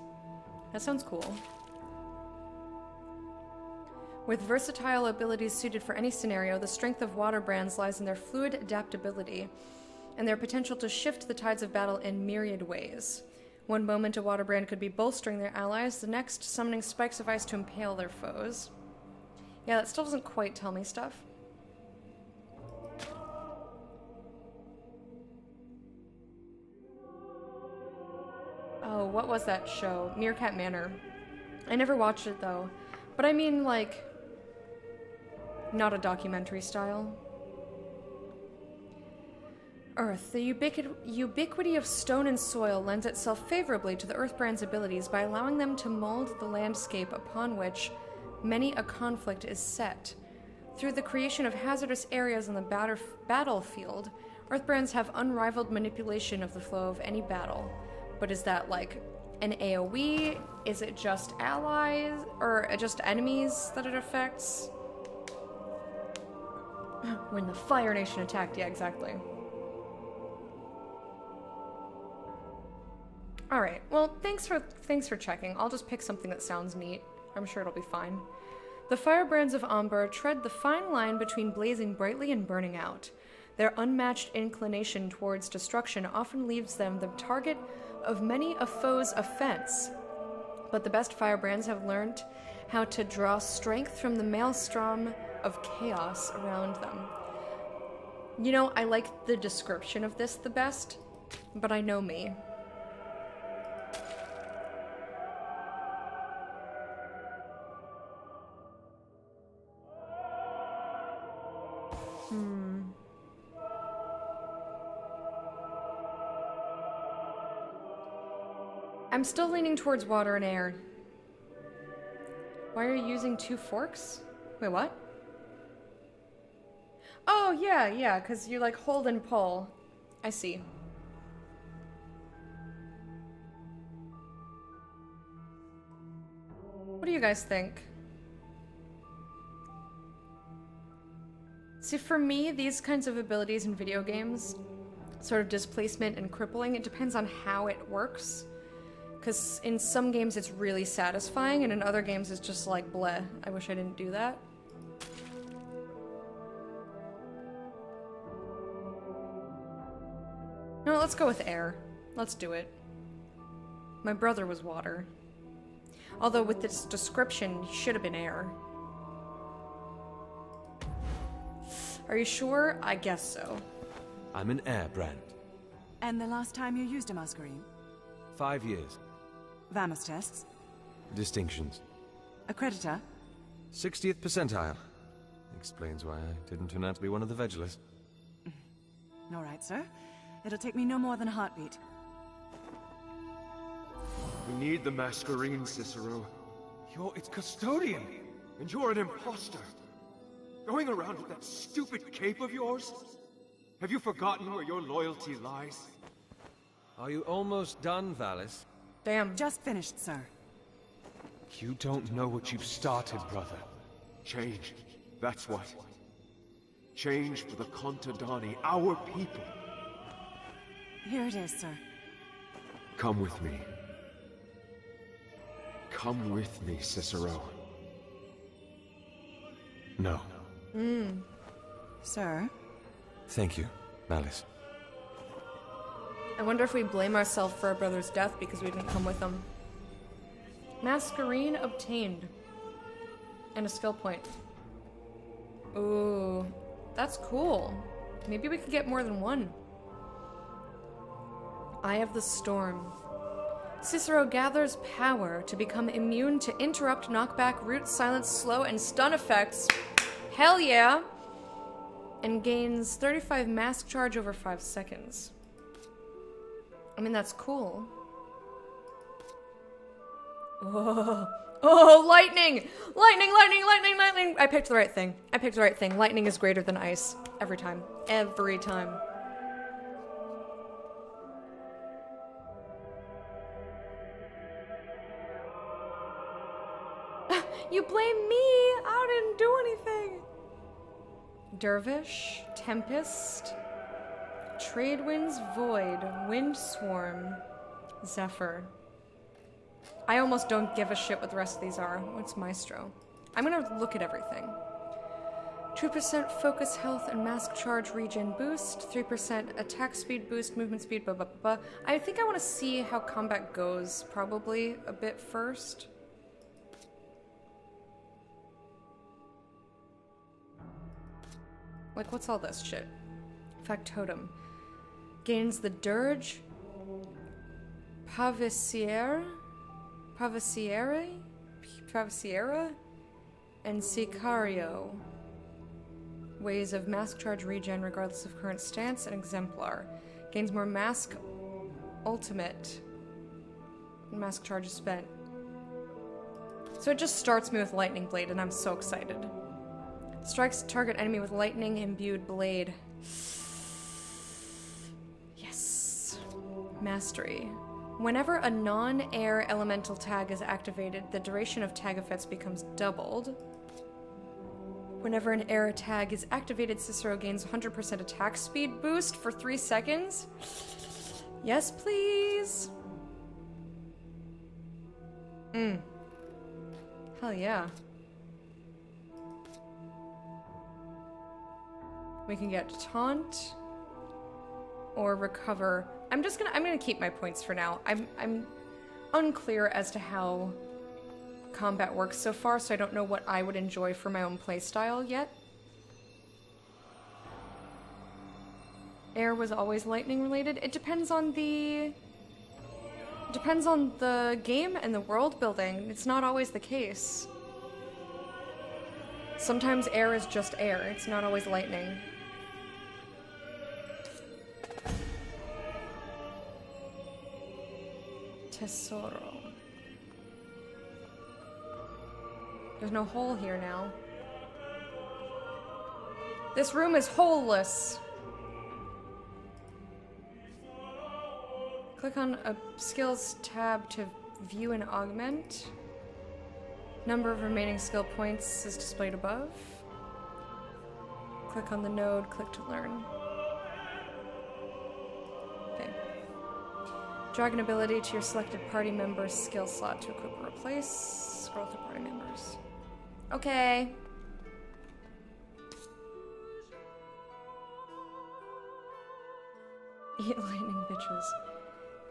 That sounds cool. With versatile abilities suited for any scenario, the strength of water brands lies in their fluid adaptability and their potential to shift the tides of battle in myriad ways. One moment a water brand could be bolstering their allies, the next summoning spikes of ice to impale their foes. Yeah, that still doesn't quite tell me stuff. Oh, what was that show? Meerkat Manor. I never watched it though. But I mean, like, not a documentary style. Earth. The ubiquity of stone and soil lends itself favorably to the Earthbrand's abilities by allowing them to mold the landscape upon which many a conflict is set. Through the creation of hazardous areas on the battlefield, Earthbrands have unrivaled manipulation of the flow of any battle. But is that like an AoE? Is it just allies? Or just enemies that it affects? When the Fire Nation attacked, yeah, exactly. Alright, well, thanks for checking. I'll just pick something that sounds neat. I'm sure it'll be fine. The firebrands of Amber tread the fine line between blazing brightly and burning out. Their unmatched inclination towards destruction often leaves them the target of many a foe's offense. But the best firebrands have learned how to draw strength from the maelstrom of chaos around them. You know, I like the description of this the best, but I know me. I'm still leaning towards water and air. Why are you using 2 forks? Wait, what? Oh, yeah, because you like hold and pull. I see. What do you guys think? See, for me, these kinds of abilities in video games, sort of displacement and crippling, it depends on how it works. Because in some games it's really satisfying, and in other games it's just like, bleh, I wish I didn't do that. No, let's go with air. Let's do it. My brother was water. Although with this description, he should have been air. Are you sure? I guess so. I'm an air brand. And the last time you used a masquerine? 5 years. Vamos tests? Distinctions. Accreditor? 60th percentile. Explains why I didn't turn out to be one of the Vegelers. All right, sir. It'll take me no more than a heartbeat. We need the Masquerine, Cicero. You're its custodian, and you're an imposter. Going around with that stupid cape of yours? Have you forgotten where your loyalty lies? Are you almost done, Valis? Damn. Just finished, sir. You don't know what you've started, brother. Change. That's what. Change for the Contadani, our people. Here it is, sir. Come with me. Come with me, Cicero. No. Sir? Thank you, Valis. I wonder if we blame ourselves for our brother's death because we didn't come with him. Masquerine obtained. And a skill point. Ooh, that's cool. Maybe we could get more than one. Eye of the Storm. Cicero gathers power to become immune to interrupt, knockback, root, silence, slow, and stun effects. Hell yeah! And gains 35 mask charge over 5 seconds. I mean, that's cool. Oh, lightning! Lightning, lightning, lightning, lightning! I picked the right thing. I picked the right thing. Lightning is greater than ice. Every time. Every time. You blame me! I didn't do anything! Dervish, Tempest, Tradewinds, Void, Windswarm, Zephyr. I almost don't give a shit what the rest of these are. What's Maestro? I'm gonna look at everything. 2% focus health and mask charge regen boost, 3% attack speed boost, movement speed, blah blah blah. I think I want to see how combat goes, probably a bit first. Like, what's all this shit? Factotum. Gains the Dirge, Paviciera, and Sicario. Ways of mask charge regen regardless of current stance and exemplar. Gains more mask ultimate. Mask charge is spent. So it just starts me with Lightning Blade, and I'm so excited. Strikes target enemy with lightning imbued blade. Yes. Mastery. Whenever a non-air elemental tag is activated, the duration of tag effects becomes doubled. Whenever an air tag is activated, Cicero gains 100% attack speed boost for 3 seconds. Yes, please. Hell yeah. We can get Taunt or Recover. I'm gonna keep my points for now. I'm unclear as to how combat works so far, so I don't know what I would enjoy for my own playstyle yet. Air was always lightning related. It depends on the game and the world building. It's not always the case. Sometimes air is just air. It's not always lightning. Tesoro. There's no hole here now. This room is holeless. Click on a skills tab to view and augment. Number of remaining skill points is displayed above. Click on the node, click to learn. Okay. Drag an ability to your selected party member's skill slot to equip or replace. Scroll through party members. Okay. Eat lightning bitches.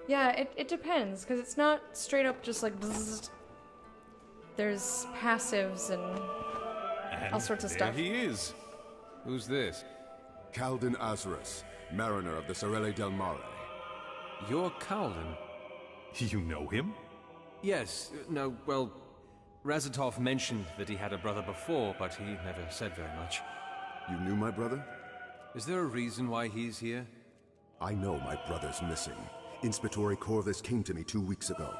Yeah, it depends, because it's not straight up just like bzzzt. There's passives and all sorts of stuff. There he is. Who's this? Calden Azarus, mariner of the Sorelle del Mare. You're Calden? You know him? Yes. No, well, Razatov mentioned that he had a brother before, but he never said very much. You knew my brother? Is there a reason why he's here? I know my brother's missing. Inspector Corvus came to me 2 weeks ago.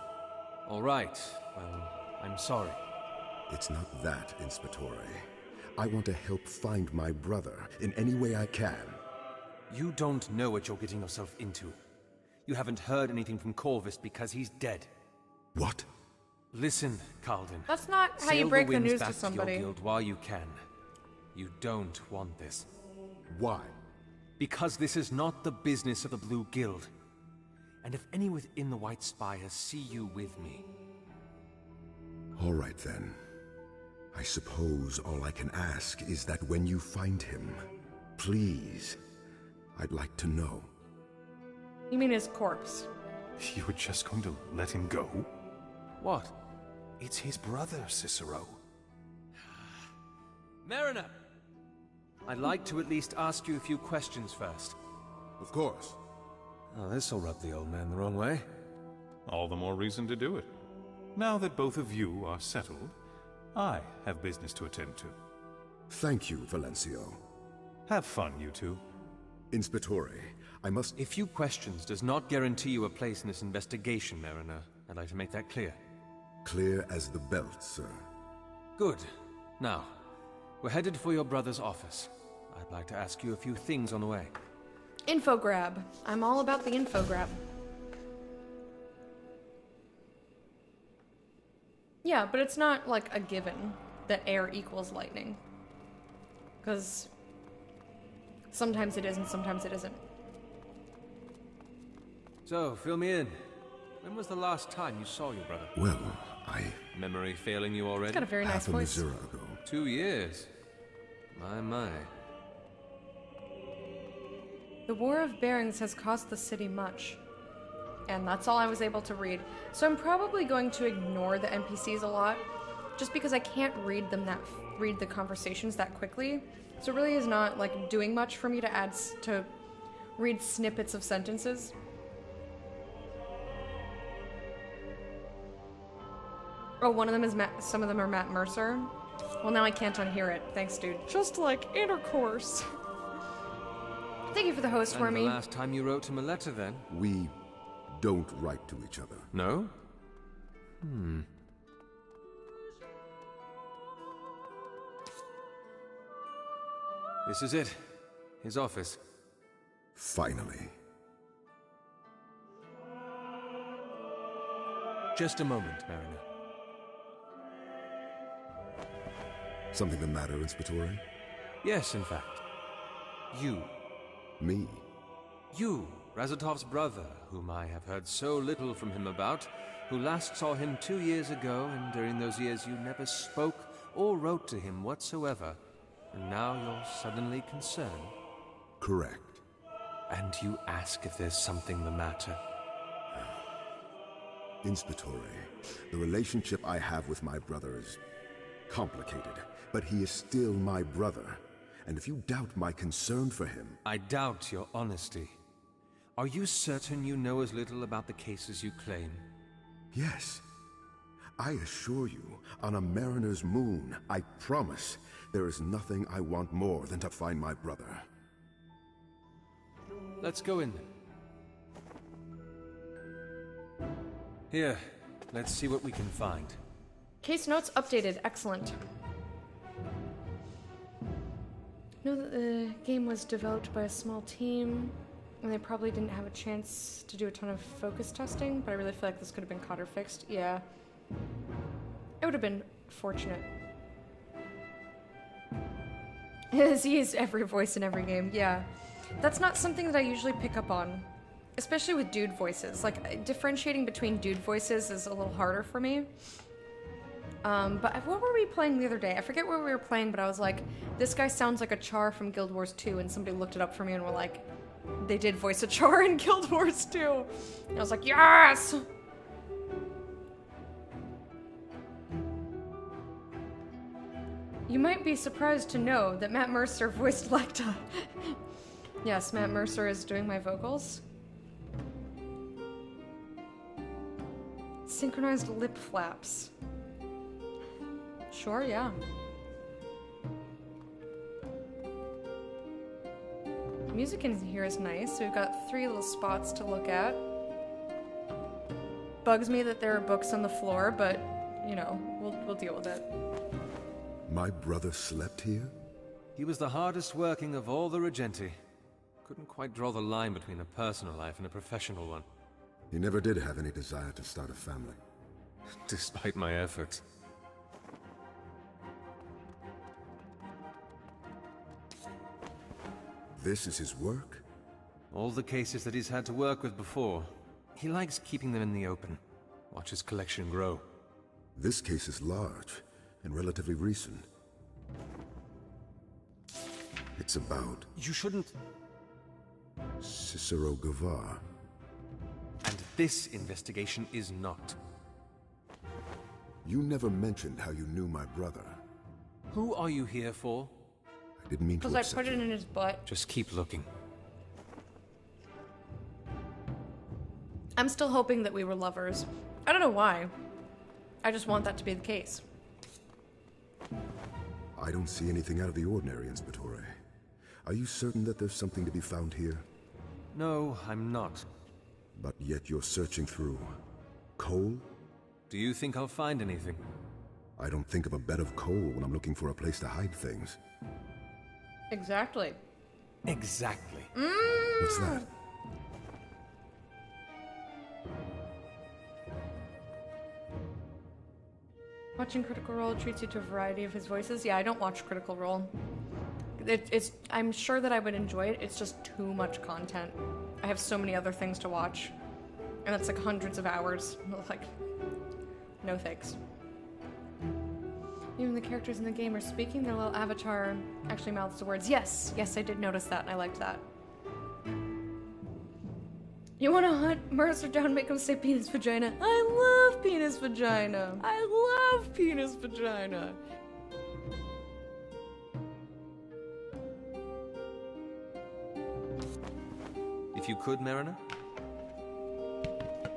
All right. Well, I'm sorry. It's not that, Inspector. I want to help find my brother in any way I can. You don't know what you're getting yourself into. You haven't heard anything from Corvus because he's dead. What? Listen, Calden. That's not how you break the news to To somebody. your guild while you can. You don't want this. Why? Because this is not the business of the Blue Guild. And if any within the White Spire see you with me... All right, then. I suppose all I can ask is that when you find him, please, I'd like to know. You mean his corpse? You were just going to let him go? What? It's his brother, Cicero. Mariner! I'd like to at least ask you a few questions first. Of course. Oh, this'll rub the old man the wrong way. All the more reason to do it. Now that both of you are settled, I have business to attend to. Thank you, Valencio. Have fun, you two. Inspector, I must... A few questions does not guarantee you a place in this investigation, Mariner. I'd like to make that clear. Clear as the belt, sir. Good. Now, we're headed for your brother's office. I'd like to ask you a few things on the way. Info grab. I'm all about the info grab. Yeah, but it's not like a given that air equals lightning. Because sometimes it is and sometimes it isn't. So, fill me in. When was the last time you saw your brother? Well, Memory failing you already? He's got a very nice half a voice. Missouri ago. 2 years. My. The War of Bearings has cost the city much. And that's all I was able to read. So I'm probably going to ignore the NPCs a lot, just because I can't read the conversations that quickly. So it really is not like doing much for me to read snippets of sentences. Oh, one of them is some of them are Matt Mercer. Well, now I can't unhear it. Thanks, dude. Just like intercourse. Thank you for the host, And Wormy. the last time you wrote him a letter, then? We don't write to each other. No? This is it. His office. Finally. Just a moment, Mariner. Something the matter, Inspector? Yes, in fact. You. Me? You, Razatov's brother, whom I have heard so little from him about, who last saw him 2 years ago, and during those years you never spoke or wrote to him whatsoever, and now you're suddenly concerned. Correct. And you ask if there's something the matter. Inspector, the relationship I have with my brother is complicated, but he is still my brother. And if you doubt my concern for him... I doubt your honesty. Are you certain you know as little about the cases you claim? Yes. I assure you, on a mariner's moon, I promise, there is nothing I want more than to find my brother. Let's go in then. Here, let's see what we can find. Case notes updated. Excellent. Know that the game was developed by a small team, and they probably didn't have a chance to do a ton of focus testing, but I really feel like this could have been caught or fixed. Yeah. It would have been fortunate. He's every voice in every game, yeah. That's not something that I usually pick up on, especially with dude voices. Like, differentiating between dude voices is a little harder for me. But what were we playing the other day? I forget what we were playing, but I was like, this guy sounds like a Char from Guild Wars 2, and somebody looked it up for me and were like, they did voice a Char in Guild Wars 2. And I was like, yes! You might be surprised to know that Matt Mercer voiced Lecta. Yes, Matt Mercer is doing my vocals. Synchronized lip flaps. Sure, yeah. Music in here is nice. We've got 3 little spots to look at. Bugs me that there are books on the floor, but, you know, we'll deal with it. My brother slept here? He was the hardest working of all the Regenti. Couldn't quite draw the line between a personal life and a professional one. He never did have any desire to start a family. Despite my efforts. This is his work? All the cases that he's had to work with before. He likes keeping them in the open. Watch his collection grow. This case is large and relatively recent. It's about... You shouldn't... Cicero Gavar. And this investigation is not. You never mentioned how you knew my brother. Who are you here for? I didn't mean to Because I upset put it you. in his butt. Just keep looking. I'm still hoping that we were lovers. I don't know why. I just want that to be the case. I don't see anything out of the ordinary, Inspectore. Are you certain that there's something to be found here? No, I'm not. But yet you're searching through... coal? Do you think I'll find anything? I don't think of a bed of coal when I'm looking for a place to hide things. Exactly. Exactly. What's that? Watching Critical Role treats you to a variety of his voices. Yeah, I don't watch Critical Role. I'm sure that I would enjoy it. It's just too much content. I have so many other things to watch. And that's like hundreds of hours. Like, no thanks. Even the characters in the game are speaking. Their little avatar actually mouths the words. Yes, I did notice that, and I liked that. You want to hunt Mercer down, make him say penis vagina? I love penis vagina. I love penis vagina. If you could, Mariner.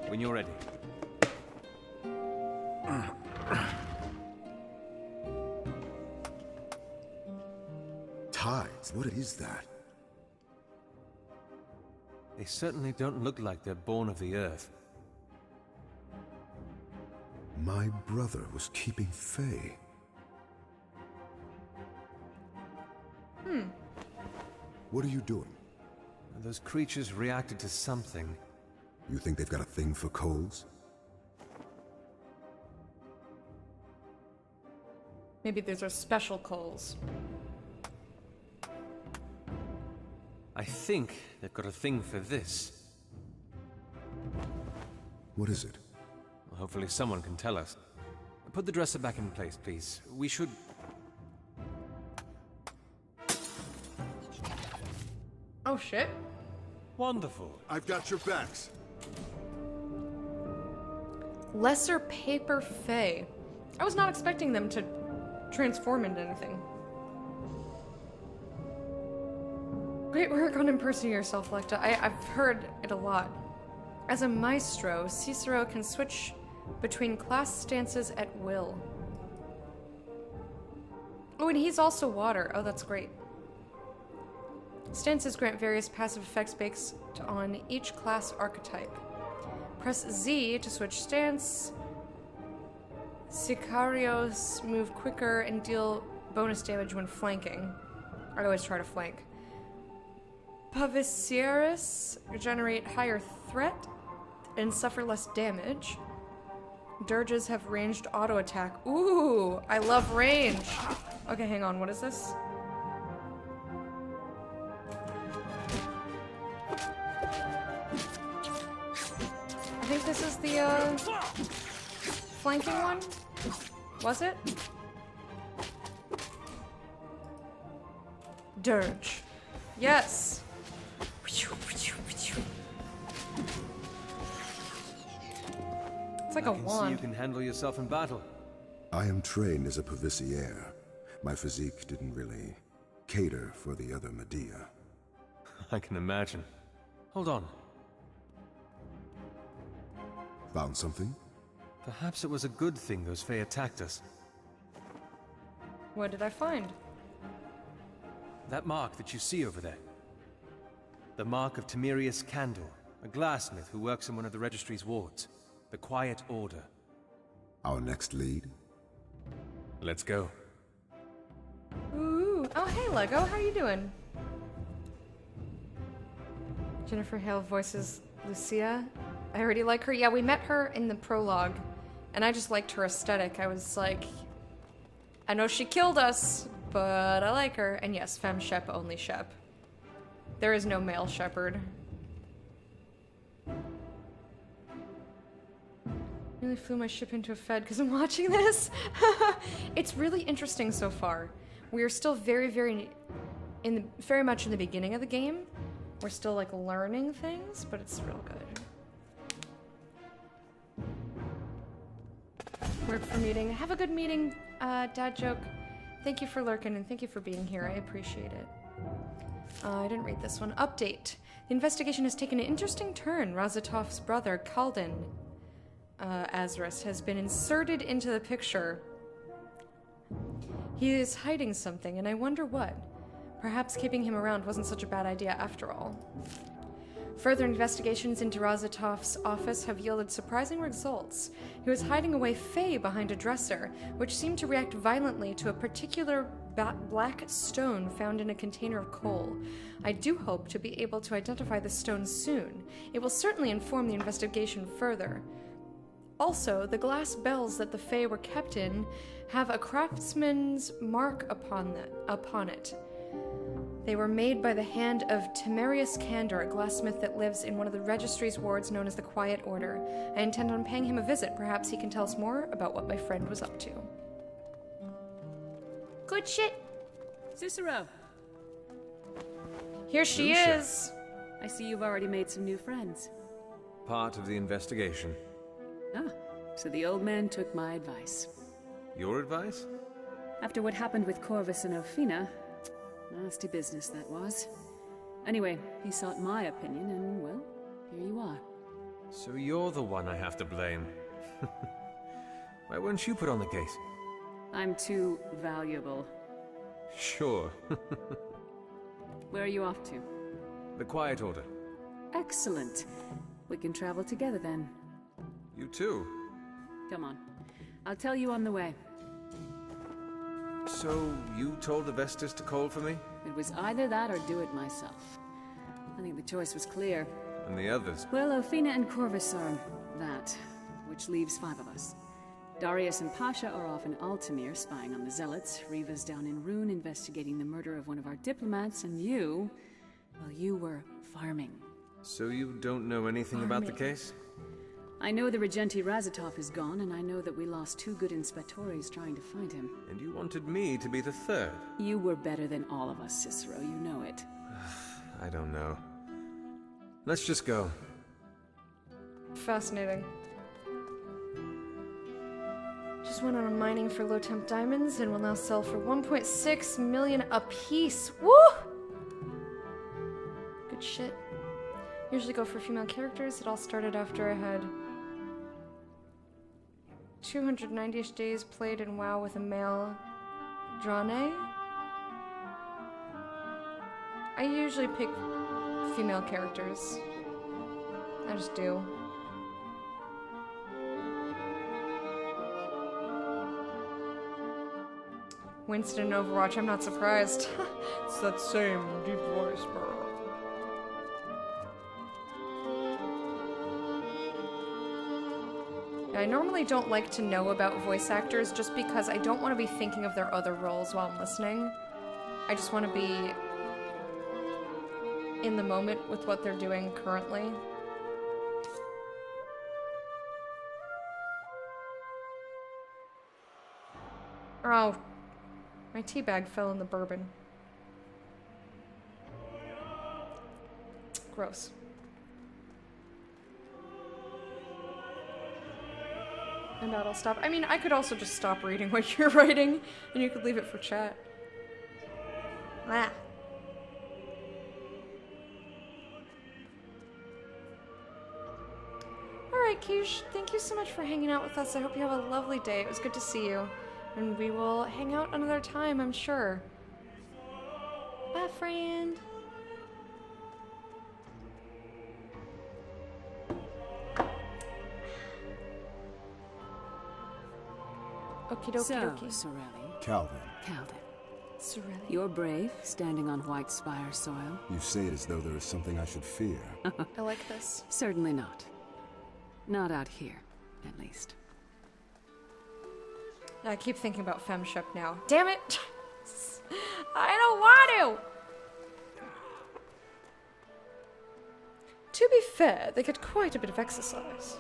When you're ready. Tides? What is that? They certainly don't look like they're born of the earth. My brother was keeping Fae. What are you doing? Those creatures reacted to something. You think they've got a thing for coals? Maybe these are special coals. I think they've got a thing for this. What is it? Well, hopefully someone can tell us. Put the dresser back in place, please. We should... Oh shit. Wonderful. I've got your backs. Lesser paper fae. I was not expecting them to transform into anything. Great work on impersonating yourself, Lecta. I've heard it a lot. As a maestro, Cicero can switch between class stances at will. Oh, and he's also water. Oh, that's great. Stances grant various passive effects based on each class archetype. Press Z to switch stance. Sicarios move quicker and deal bonus damage when flanking. I always try to flank. Paviciaris generate higher threat and suffer less damage. Dirges have ranged auto attack. Ooh, I love range. Okay, hang on, what is this? this is the, flanking one? Was it? Dirge. Yes! It's like a I can see wand. you can handle yourself in battle. I am trained as a Pavicier. My physique didn't really cater for the other Medea. I can imagine. Hold on. Found something? Perhaps it was a good thing those Fae attacked us. What did I find? That mark that you see over there. The mark of Timerius Candor, a glassmith who works in one of the Registry's wards. The Quiet Order. Our next lead? Let's go. Ooh. Oh, hey, Lego. How you doing? Jennifer Hale voices Lucia. I already like her. Yeah, we met her in the prologue, and I just liked her aesthetic. I was like, I know she killed us, but I like her. And yes, femme shep, only shep. There is no male shepherd. Nearly flew my ship into a fed because I'm watching this. It's really interesting so far. We are still very much in the beginning of the game. We're still like learning things, but it's real good. Work for meeting. Have a good meeting, dad joke. Thank you for lurking and thank you for being here. I appreciate it. I didn't read this one. Update. The investigation has taken an interesting turn. Razatov's brother, Kalden Azris, has been inserted into the picture. He is hiding something, and I wonder what. Perhaps keeping him around wasn't such a bad idea after all. Further investigations into Razatov's office have yielded surprising results. He was hiding away Fae behind a dresser, which seemed to react violently to a particular black stone found in a container of coal. I do hope to be able to identify the stone soon. It will certainly inform the investigation further. Also, the glass bells that the Fae were kept in have a craftsman's mark upon it. They were made by the hand of Timerius Candor, a glassmith that lives in one of the Registry's wards known as the Quiet Order. I intend on paying him a visit. Perhaps he can tell us more about what my friend was up to. Good shit. Cicero. Here she is. I see you've already made some new friends. Part of the investigation. Ah, so the old man took my advice. Your advice? After what happened with Corvus and Ophina, nasty business that was. Anyway, he sought my opinion, and well, here you are. So you're the one I have to blame. Why weren't you put on the case? I'm too valuable. Sure. Where are you off to? The Quiet Order. Excellent. We can travel together then. You too? Come on. I'll tell you on the way. So, you told the Vestas to call for me? It was either that or do it myself. I think the choice was clear. And the others? Well, Ophina and Corvus are that, which leaves 5 of us. Darius and Pasha are off in Altamir spying on the Zealots, Riva's down in Rune investigating the murder of one of our diplomats, and you, well, you were farming. So you don't know anything about the case? I know the Regenti Razatov is gone, and I know that we lost 2 good inspectores trying to find him. And you wanted me to be the 3rd? You were better than all of us, Cicero, you know it. I don't know. Let's just go. Fascinating. Just went on a mining for low temp diamonds and will now sell for 1.6 million a piece. Woo! Good shit. Usually go for female characters. It all started after I had 290-ish days played in WoW with a male Drane. I usually pick female characters. I just do. Winston in Overwatch, I'm not surprised. It's that same deep voice, bro. I normally don't like to know about voice actors just because I don't want to be thinking of their other roles while I'm listening. I just want to be in the moment with what they're doing currently. Oh, my tea bag fell in the bourbon. Gross. And that'll stop. I mean, I could also just stop reading what you're writing, and you could leave it for chat. Ah. Alright, Keish, thank you so much for hanging out with us. I hope you have a lovely day. It was good to see you. And we will hang out another time, I'm sure. Bye, friend. Okie dokie dokie. Sorelli. Calvin. Calvin. Sorelli. You're brave, standing on White Spire soil. You say it as though there is something I should fear. I like this. Certainly not. Not out here, at least. I keep thinking about femship now. Damn it! I don't want to! To be fair, they get quite a bit of exercise.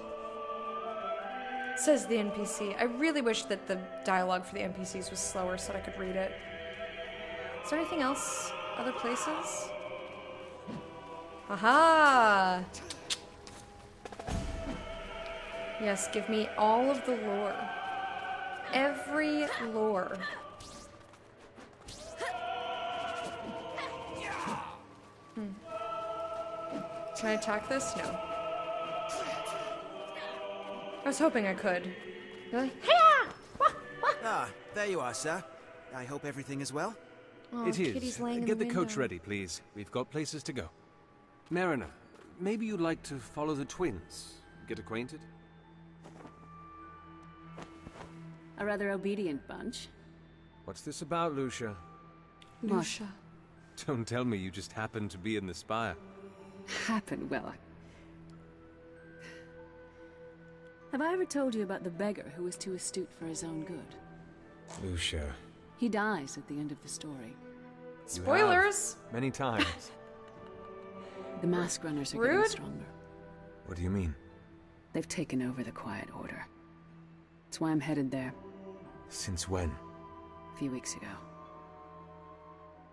Says the NPC. I really wish that the dialogue for the NPCs was slower so that I could read it. Is there anything else? Other places? Aha! Yes, give me all of the lore. Every lore. Can I attack this? No. I was hoping I could. Really? Hiya! Ah, there you are, sir. I hope everything is well. Oh, It is. Kitty's laying in Get the the coach window. ready, please. We've got places to go. Mariner, maybe you'd like to follow the twins. Get acquainted? A rather obedient bunch. What's this about, Lucia? Lucia. Don't tell me you just happened to be in the spire. Happened, well, Have I ever told you about the beggar who was too astute for his own good? Lucia. He dies at the end of the story. Spoilers! Many times. The mask runners are Rude? getting stronger. What do you mean? They've taken over the Quiet Order. That's why I'm headed there. Since when? A few weeks ago.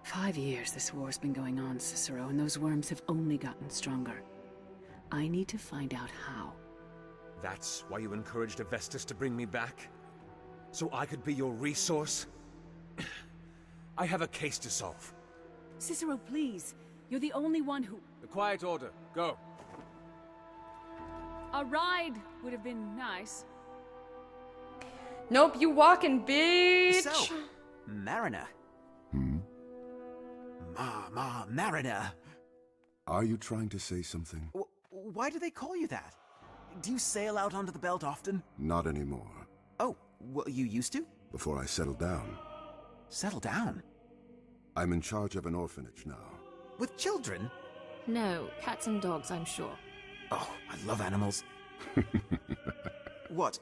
5 years this war's been going on, Cicero, and those worms have only gotten stronger. I need to find out how. That's why you encouraged Avestus to bring me back? So I could be your resource? I have a case to solve. Cicero, please. You're the only one who... The Quiet Order, go. A ride would have been nice. Nope, you walking, bitch! So, Mariner. Mariner. Are you trying to say something? Why do they call you that? Do you sail out onto the belt often? Not anymore. Oh, well, you used to? Before I settle down. Settle down? I'm in charge of an orphanage now. With children? No, cats and dogs, I'm sure. Oh, I love animals. What?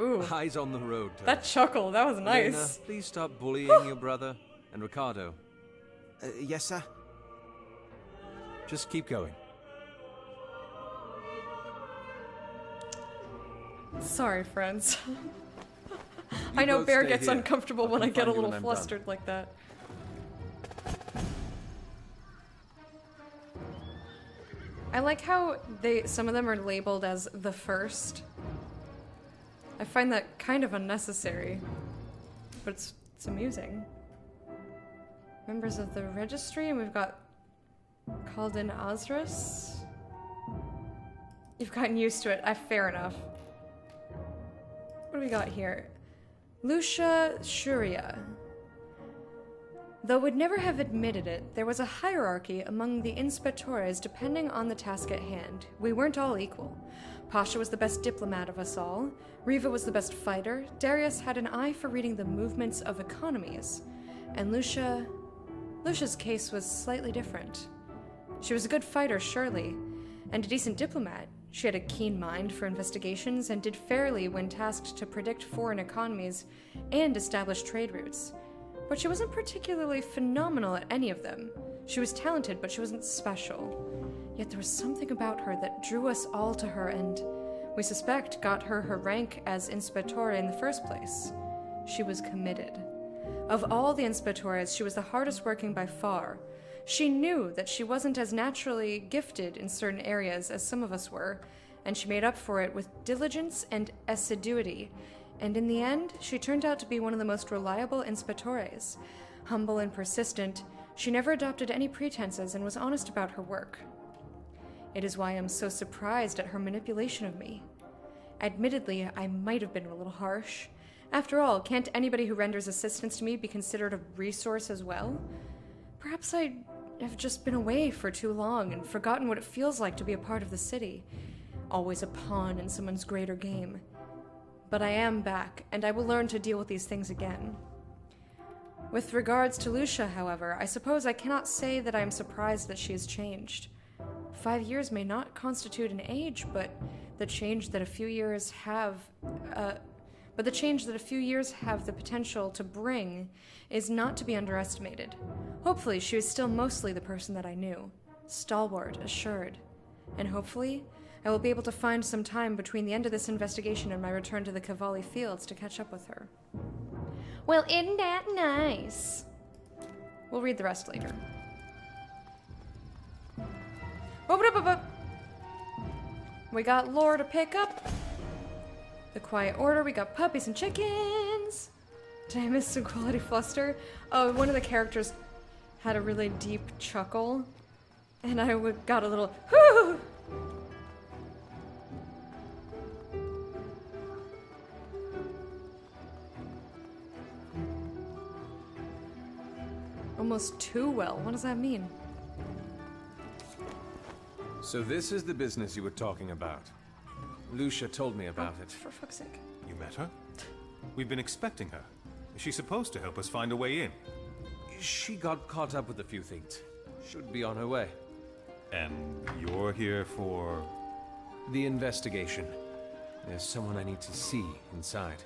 Ooh. Eyes on the road, Tom. That chuckle, that was nice. Elena, please stop bullying your brother. And Ricardo. Yes, sir? Just keep going. Sorry, friends. You I know both Bear stay gets here. uncomfortable I'll when I come get a find you little when I'm flustered like that. I like how some of them are labeled as the first. I find that kind of unnecessary, but it's amusing. Members of the registry, and we've got Kalden Ozris. You've gotten used to it. Fair enough. What do we got here? Lucia Shuria. Though would never have admitted it, there was a hierarchy among the inspectores depending on the task at hand. We weren't all equal. Pasha was the best diplomat of us all. Riva was the best fighter. Darius had an eye for reading the movements of economies. And Lucia's case was slightly different. She was a good fighter, surely, and a decent diplomat. She had a keen mind for investigations and did fairly when tasked to predict foreign economies and establish trade routes. But she wasn't particularly phenomenal at any of them. She was talented, but she wasn't special. Yet there was something about her that drew us all to her and, we suspect, got her rank as inspectore in the first place. She was committed. Of all the inspectores, she was the hardest working by far. She knew that she wasn't as naturally gifted in certain areas as some of us were, and she made up for it with diligence and assiduity. And in the end, she turned out to be one of the most reliable inspectores. Humble and persistent, she never adopted any pretenses and was honest about her work. It is why I'm so surprised at her manipulation of me. Admittedly, I might have been a little harsh. After all, can't anybody who renders assistance to me be considered a resource as well? Perhaps I have just been away for too long and forgotten what it feels like to be a part of the city. Always a pawn in someone's greater game. But I am back, and I will learn to deal with these things again. With regards to Lucia, however, I suppose I cannot say that I am surprised that she has changed. 5 years may not constitute an age, but the change that a few years have the potential to bring is not to be underestimated. Hopefully, she is still mostly the person that I knew. Stalwart, assured. And hopefully, I will be able to find some time between the end of this investigation and my return to the Cavalli Fields to catch up with her. Well, isn't that nice? We'll read the rest later. We got lore to pick up. The Quiet Order, we got puppies and chickens. Did I miss some quality fluster? Oh, one of the characters had a really deep chuckle, and I got a little, whoo! Almost too well. What does that mean? So this is the business you were talking about. Lucia told me about it. For fuck's sake. You met her? We've been expecting her. Is she supposed to help us find a way in? She got caught up with a few things. Should be on her way. And you're here for... the investigation. There's someone I need to see inside.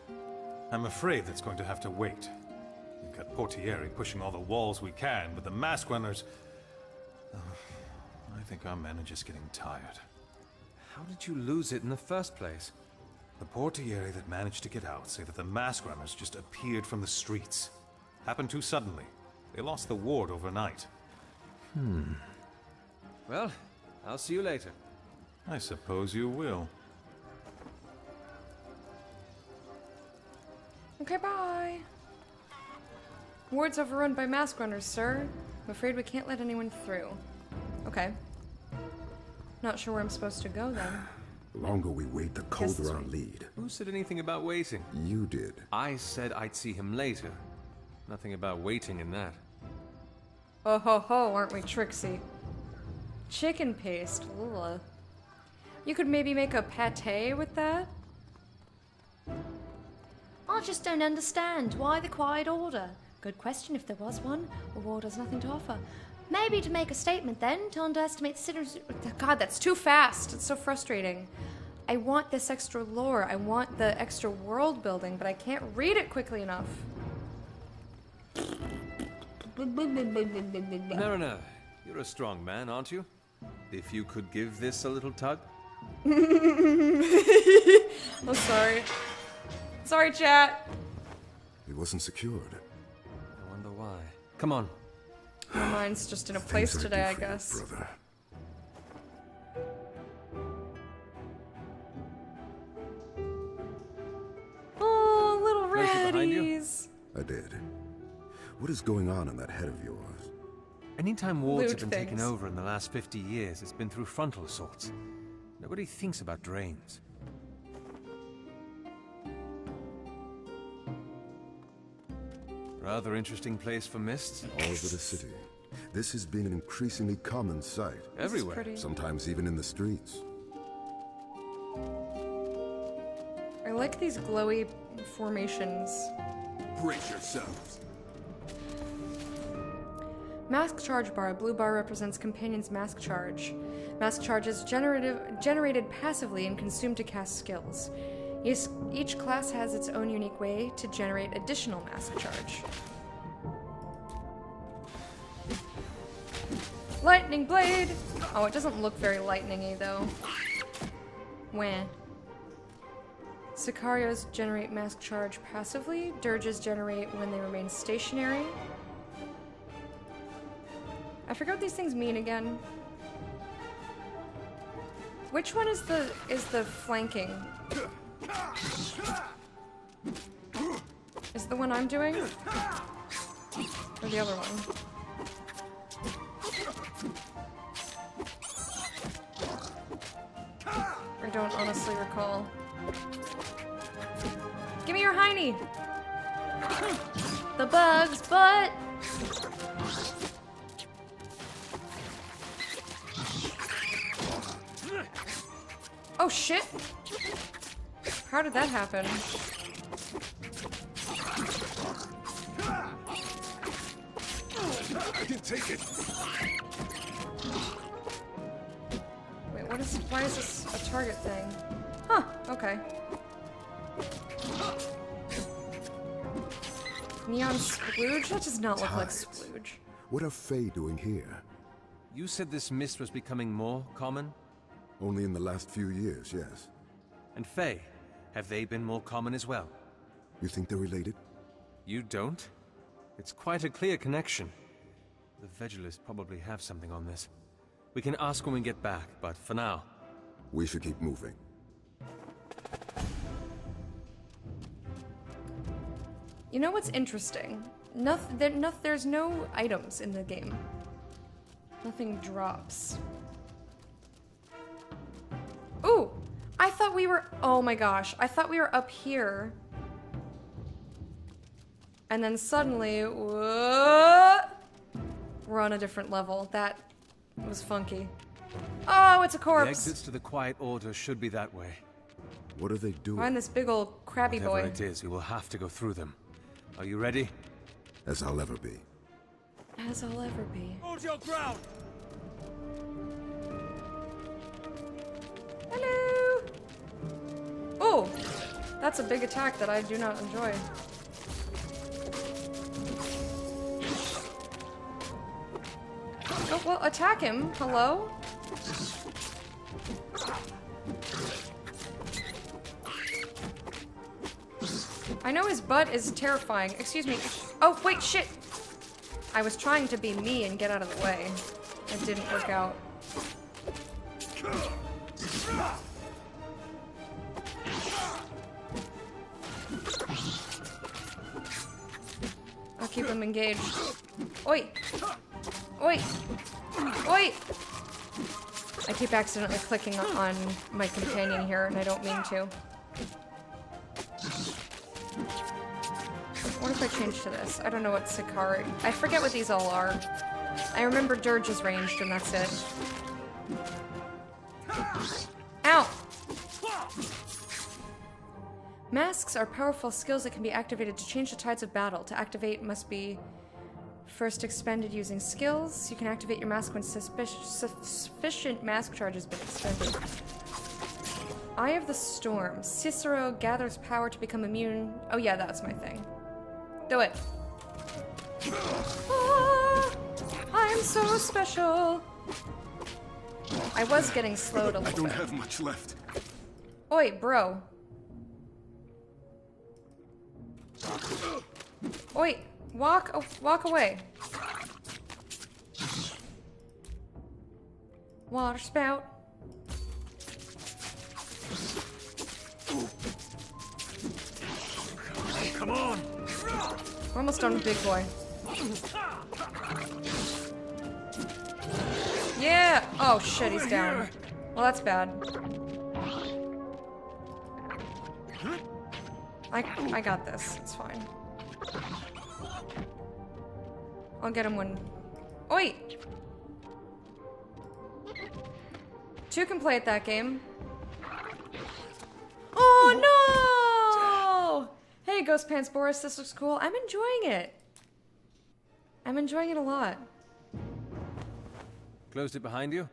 I'm afraid that's going to have to wait. We've got Portieri pushing all the walls we can, but the mask runners... I think our manager's getting tired. How did you lose it in the first place? The Portieri that managed to get out say that the mask runners just appeared from the streets. Happened too suddenly. They lost the ward overnight. Well, I'll see you later. I suppose you will. Okay, bye. Ward's overrun by mask runners, sir. I'm afraid we can't let anyone through. Okay. Not sure where I'm supposed to go, then. The longer we wait, the colder our lead. Who said anything about waiting? You did. I said I'd see him later. Nothing about waiting in that. Oh ho ho, aren't we tricksy? Chicken paste. Ugh. You could maybe make a pate with that? I just don't understand. Why the Quiet Order? Good question if there was one. The ward has nothing to offer. Maybe to make a statement then, to underestimate the citizens... God, that's too fast. It's so frustrating. I want this extra lore. I want the extra world building, but I can't read it quickly enough. Mariner, you're a strong man, aren't you? If you could give this a little tug? Oh, sorry. Sorry, chat. It wasn't secured. I wonder why. Come on. My mind's just in a place today, I guess. Brother. Oh, little behind you? ratties. I did. What is going on in that head of yours? Anytime wards have Loot been taken things. over in the last 50 years, it's been through frontal assaults. Nobody thinks about drains. Rather interesting place for mists. All over the city. This has been an increasingly common sight. Everywhere. Sometimes even in the streets. I like these glowy formations. Brace yourselves. Mask charge bar. Blue bar represents companion's mask charge. Mask charge is generated passively and consumed to cast skills. Each class has its own unique way to generate additional mask charge. Lightning blade! Oh, it doesn't look very lightning-y, though. Wah. Sicarios generate mask charge passively. Dirges generate when they remain stationary. I forget what these things mean again. Which one is the flanking? Is the one I'm doing? Or the other one? I don't honestly recall. Give me your hiney! The bug's butt! Oh shit! How did that happen? I can take it. Wait, why is this a target thing? Huh, okay. Neon splooge? That does not look like splooge. What are Fae doing here? You said this mist was becoming more common? Only in the last few years, yes. And Fae, have they been more common as well? You think they're related? You don't? It's quite a clear connection. The Vegulists probably have something on this. We can ask when we get back, but for now... We should keep moving. You know what's interesting? There's no items in the game. Nothing drops. Ooh! I thought we were... Oh my gosh. I thought we were up here. And then suddenly... Whoa, we're on a different level. That was funky. Oh, it's a corpse! The exits to the Quiet Order should be that way. What are they doing? Find this big old crabby boy. Whatever it is, we will have to go through them. Are you ready? As I'll ever be. As I'll ever be. Hold your ground! Hello! Oh! That's a big attack that I do not enjoy. Oh, well, attack him. Hello? I know his butt is terrifying. Excuse me. Oh, wait, shit! I was trying to be me and get out of the way. It didn't work out. I'll keep him engaged. Oi! Oi! Oi! I keep accidentally clicking on my companion here, and I don't mean to. What if I change to this? I don't know what Sicari... I forget what these all are. I remember Dirge is ranged, and that's it. Ow! Masks are powerful skills that can be activated to change the tides of battle. To activate must be first expended using skills. You can activate your mask when sufficient mask charge has been expended. Eye of the Storm. Cicero gathers power to become immune. Oh yeah, that's my thing. Do it. Ah, I'm so special. I was getting slowed a little bit. I don't have much left. Oi, bro. Oi, walk away. Water spout. Come on! We're almost done with Big Boy. Yeah! Oh shit, he's down. Well, that's bad. I got this. It's fine. I'll get him when... Oi! Two can play at that game. Oh no! Hey, Ghost Pants Boris, this looks cool. I'm enjoying it. I'm enjoying it a lot. Closed it behind you?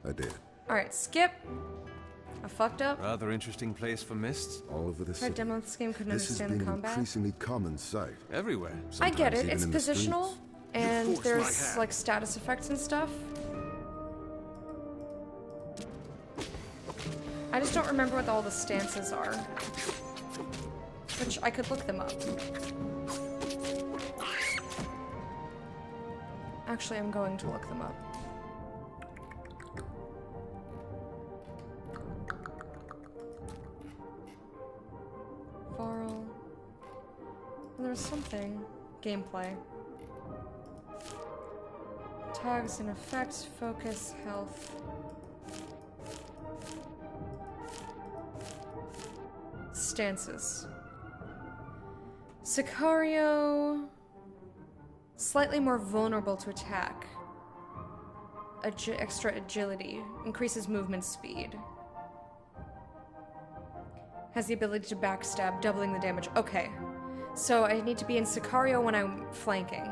I did. Alright, skip. I fucked up. Rather interesting place for mists. All over the I city. demo this game, couldn't This has understand been the an combat. increasingly common sight. Everywhere. I get Sometimes it, even it's in the positional, streets. and forced my there's hand. like status effects and stuff. I just don't remember what all the stances are. Which I could look them up. Actually, I'm going to look them up. Varl. There was something. Gameplay. Tags and effects, focus, health. Stances. Sicario. Slightly more vulnerable to attack. Extra agility. Increases movement speed. Has the ability to backstab, doubling the damage. Okay. So I need to be in Sicario when I'm flanking.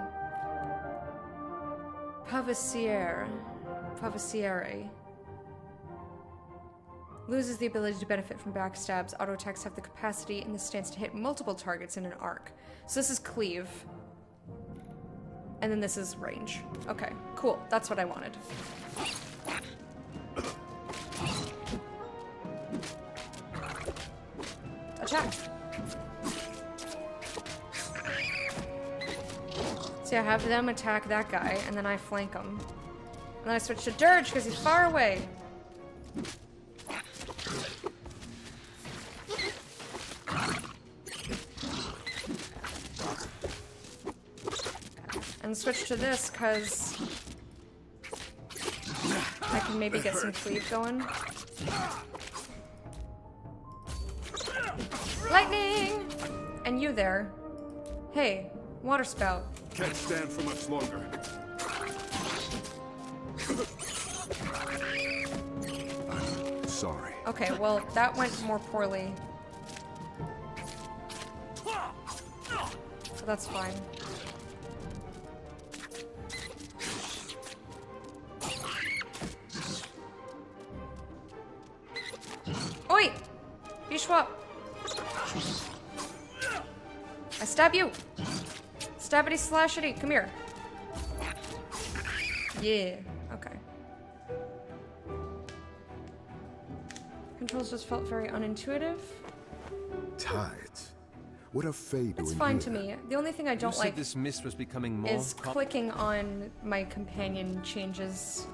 Paviciere. Loses the ability to benefit from backstabs. Auto attacks have the capacity in the stance to hit multiple targets in an arc. So this is cleave. And then this is range. Okay, cool. That's what I wanted. Attack. See, I have them attack that guy, and then I flank him. And then I switch to Dirge because he's far away. And switch to this because I can maybe get some cleave going. Lightning! And you there. Hey, water spout. Can't stand for much longer. I'm sorry. Okay, well, that went more poorly. So that's fine. Oi! You swap. I stab you. Stabbity slashity. Come here. Yeah. Okay. Controls just felt very unintuitive. Tides. What are Fae doing? It's fine to me. The only thing I don't You said like this mist was becoming more is clicking on my companion changes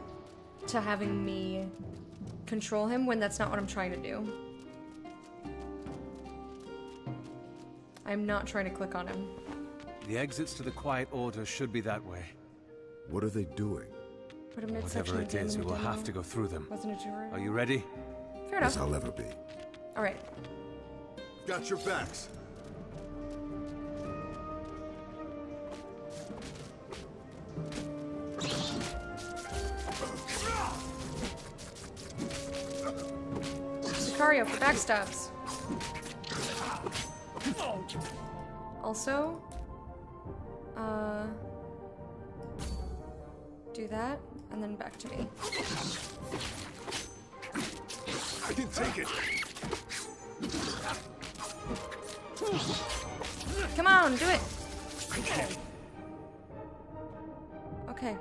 to having me control him when that's not what I'm trying to do. I'm not trying to click on him. The exits to the Quiet Order should be that way. What are they doing? Put a midsection Whatever of it is, Damon we will demo. have to go through them. Wasn't a juror. Are you ready? Fair enough. As I'll ever be. All right. Got your backs. Sicario for backstabs. Also, do that, and then back to me. I can take it. Come on, do it. Okay.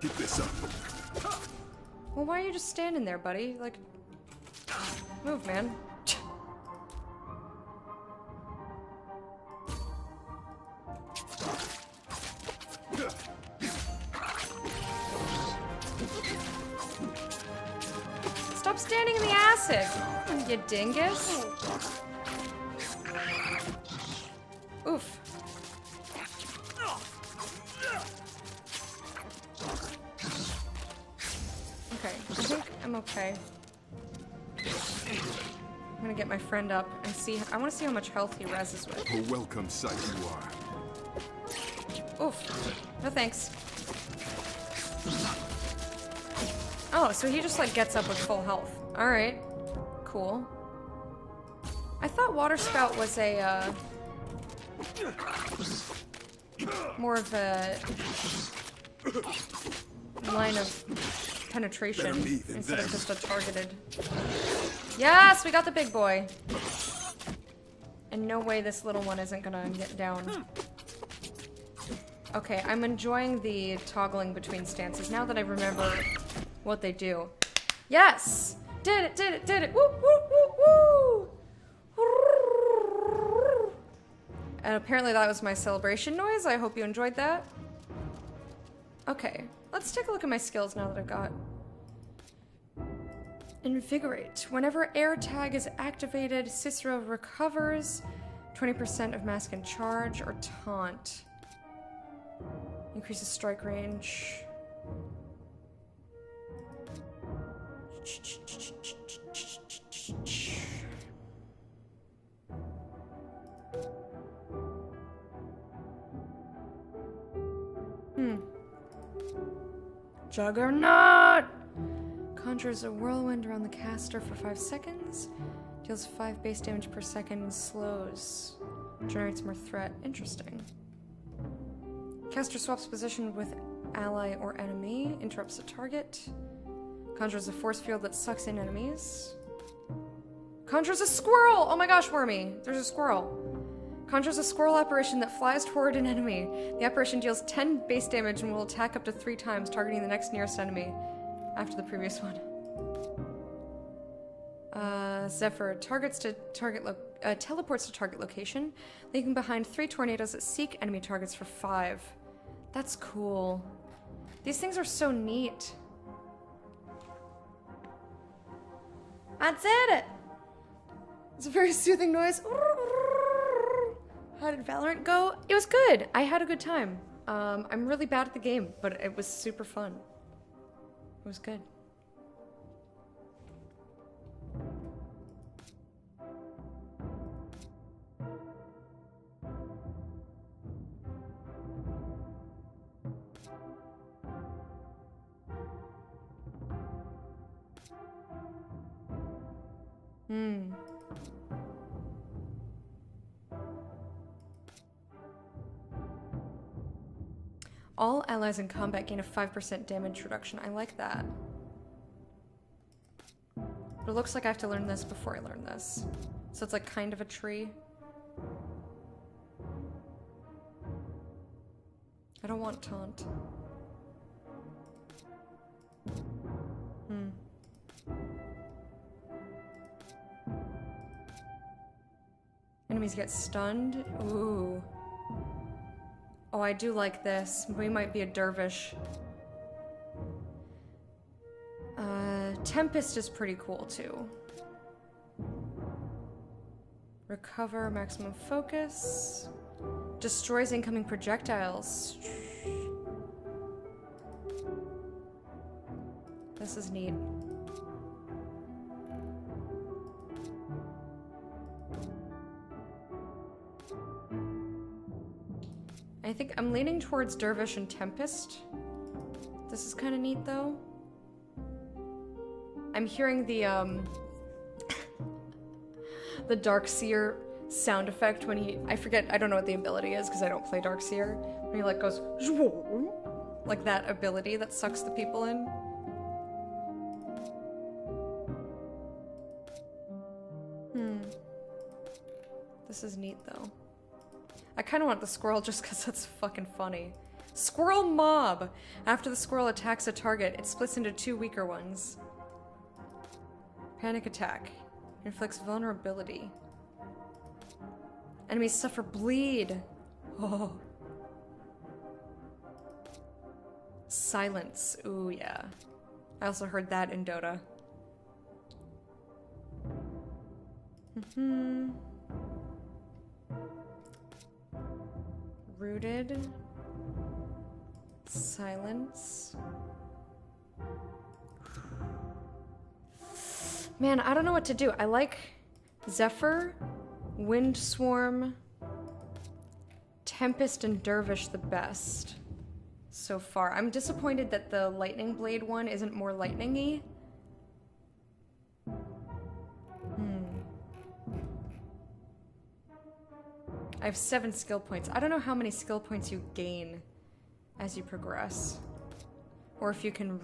Keep this up. Well, why are you just standing there, buddy? Like, move, man. Stop standing in the acid, you dingus. Oof. Okay, I think I'm okay. I'm gonna get my friend up and see. I want to see how much health he reses with. A welcome sight you are. Oof. No thanks. Oh, so he just like gets up with full health. Alright. Cool. I thought Water Spout was a, more of a line of penetration instead of just a targeted. Yes, we got the big boy. And no way this little one isn't gonna get down. Okay, I'm enjoying the toggling between stances now that I remember what they do. Yes! Did it, did it, did it! Woo, woo, woo, woo! And apparently that was my celebration noise. I hope you enjoyed that. Okay, let's take a look at my skills now that I've got. Invigorate. Whenever air tag is activated, Cicero recovers 20% of mask and charge or taunt. Increases strike range. Juggernaut! Conjures a whirlwind around the caster for 5 seconds. Deals 5 base damage per second and slows. Generates more threat. Interesting. Caster swaps position with ally or enemy. Interrupts the target. Conjures a force field that sucks in enemies. Conjures a squirrel! Oh my gosh, Wormy! There's a squirrel. Conjures a squirrel apparition that flies toward an enemy. The apparition deals 10 base damage and will attack up to 3 times, targeting the next nearest enemy after the previous one. Zephyr teleports to target location, leaving behind 3 tornadoes that seek enemy targets for 5. That's cool. These things are so neat. That's it! It's a very soothing noise. How did Valorant go? It was good. I had a good time. I'm really bad at the game, but it was super fun. It was good. All allies in combat gain a 5% damage reduction. I like that. But it looks like I have to learn this before I learn this. So it's like kind of a tree. I don't want taunt. Enemies get stunned. Ooh. Oh, I do like this. We might be a dervish. Tempest is pretty cool too. Recover, maximum focus. Destroys incoming projectiles. This is neat. I think I'm leaning towards Dervish and Tempest. This is kind of neat, though. I'm hearing the the Darkseer sound effect when he... I forget, I don't know what the ability is because I don't play Darkseer. When he, like, goes... like that ability that sucks the people in. This is neat, though. I kind of want the squirrel just because that's fucking funny. Squirrel mob! After the squirrel attacks a target, it splits into 2 weaker ones. Panic attack. Inflicts vulnerability. Enemies suffer bleed. Oh. Silence. Ooh, yeah. I also heard that in Dota. Rooted. Silence. Man, I don't know what to do. I like Zephyr, Windswarm, Tempest, and Dervish the best so far. I'm disappointed that the Lightning Blade one isn't more lightning-y. I have 7 skill points. I don't know how many skill points you gain as you progress. Or if you can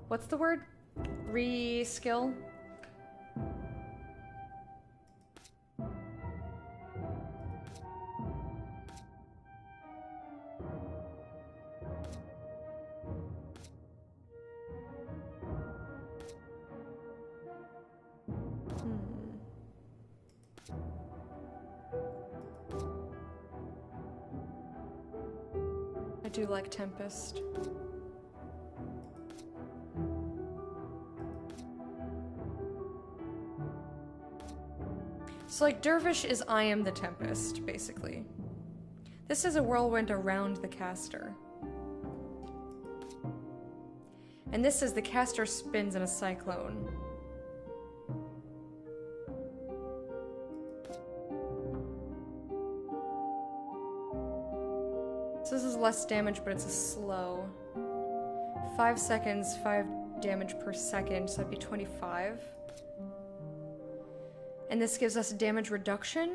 what's the word? Re-skill? I do like Tempest. So like Dervish is I am the Tempest, basically. This is a whirlwind around the caster. And this is the caster spins in a cyclone. So this is less damage, but it's a slow. 5 seconds, 5 damage per second, so that'd be 25. And this gives us damage reduction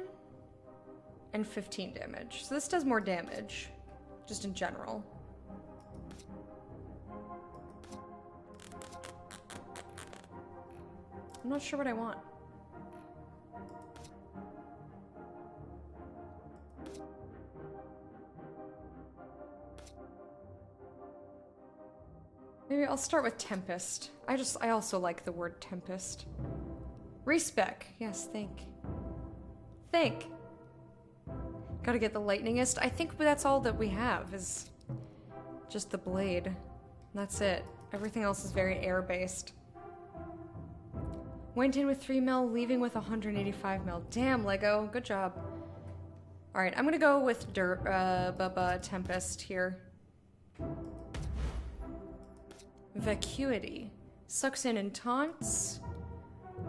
and 15 damage. So this does more damage, just in general. I'm not sure what I want. Maybe I'll start with Tempest. I also like the word Tempest. Respec. Yes, think. Gotta get the lightningest. I think that's all that we have is just the blade. That's it. Everything else is very air-based. Went in with 3 mil, leaving with 185 mil. Damn, Lego. Good job. Alright, I'm gonna go with Tempest here. Vacuity. Sucks in and taunts.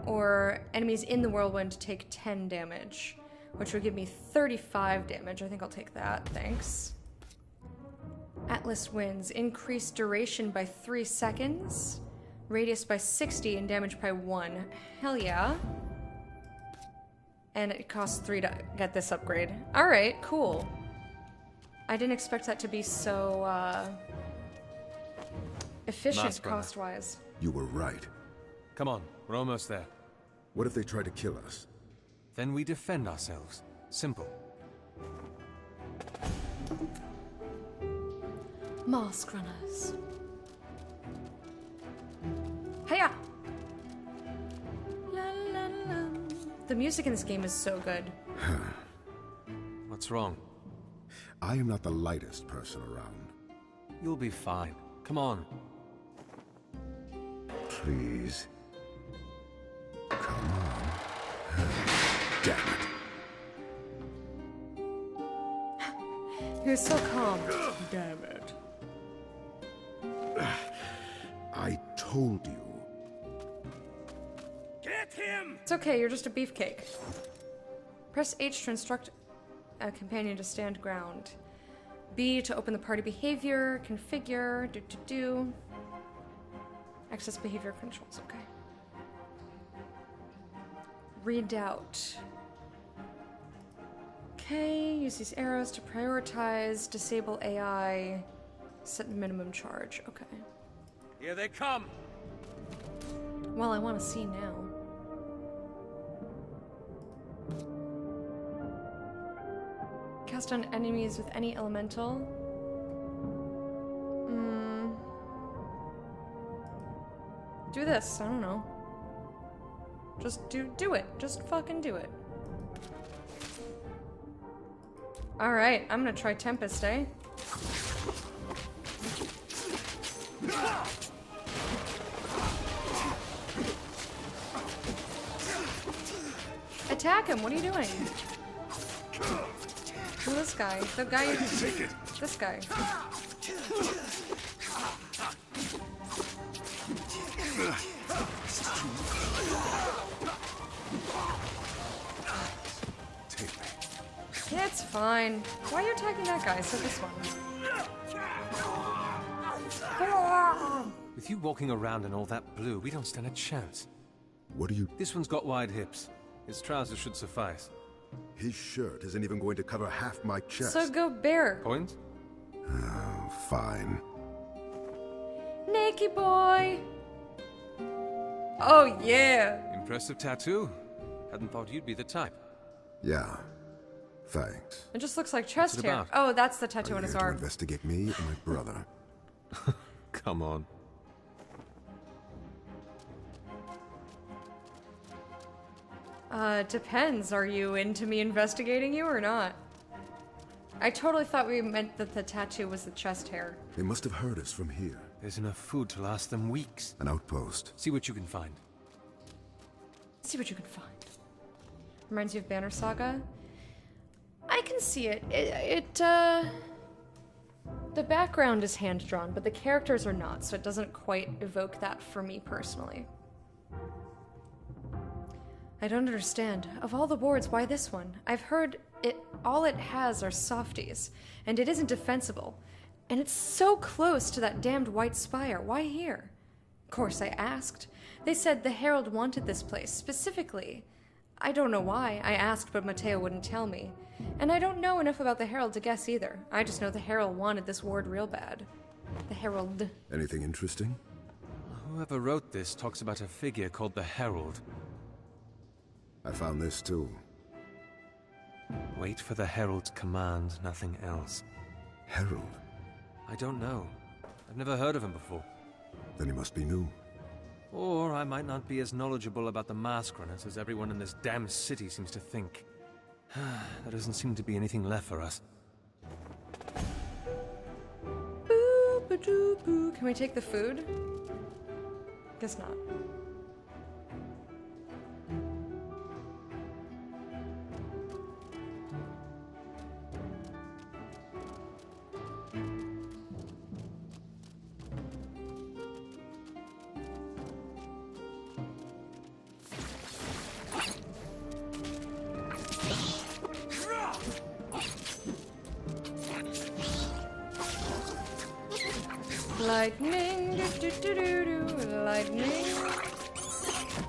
Or enemies in the whirlwind take 10 damage, which would give me 35 damage. I think I'll take that, thanks. Atlas Winds. Increased duration by 3 seconds. Radius by 60 and damage by 1. Hell yeah. And it costs 3 to get this upgrade. Alright, cool. I didn't expect that to be so, efficient cost-wise. You were right. Come on, we're almost there. What if they try to kill us? Then we defend ourselves. Simple. Mask Runners. Hiya! La, la, la. The music in this game is so good. What's wrong? I am not the lightest person around. You'll be fine. Come on. Please. Come on. Damn it. You're so calm. Damn it. I told you. Get him! It's okay, you're just a beefcake. Press H to instruct a companion to stand ground. B to open the party behavior, configure, do. Access behavior controls, okay. Redoubt. Okay, use these arrows to prioritize, disable AI, set minimum charge, okay. Here they come! Well, I want to see now. Cast on enemies with any elemental. Do this, I don't know. Just do it. Just fucking do it. Alright, I'm gonna try Tempest, eh? Attack him, what are you doing? Who this guy? The guy this guy. Yeah, it's fine. Why are you attacking that guy? So this one. With you walking around in all that blue, we don't stand a chance. What do you... This one's got wide hips. His trousers should suffice. His shirt isn't even going to cover half my chest. So go bear. Point? Oh, fine. Naked boy. Oh, yeah. Impressive tattoo. Hadn't thought you'd be the type. Yeah. Thanks. It just looks like chest hair. about? Oh, that's the tattoo Are on you his here to arm. investigate me or my brother? Come on. Depends. Are you into me investigating you or not? I totally thought we meant that the tattoo was the chest hair. They must have heard us from here. There's enough food to last them weeks. An outpost. See what you can find. See what you can find. Reminds you of Banner Saga? I can see it. The background is hand-drawn, but the characters are not, so it doesn't quite evoke that for me personally. I don't understand. Of all the boards, why this one? I've heard all it has are softies, and it isn't defensible. And it's so close to that damned white spire. Why here? Of course, I asked. They said the Herald wanted this place, specifically. I don't know why. I asked, but Mateo wouldn't tell me. And I don't know enough about the Herald to guess either. I just know the Herald wanted this ward real bad. The Herald. Anything interesting? Whoever wrote this talks about a figure called the Herald. I found this too. Wait for the Herald's command, nothing else. Herald? I don't know. I've never heard of him before. Then he must be new. Or I might not be as knowledgeable about the Masqueraders as everyone in this damn city seems to think. There doesn't seem to be anything left for us. Boo-ba-doo-boo. Can we take the food? Guess not. Lightning, do do do do do, lightning,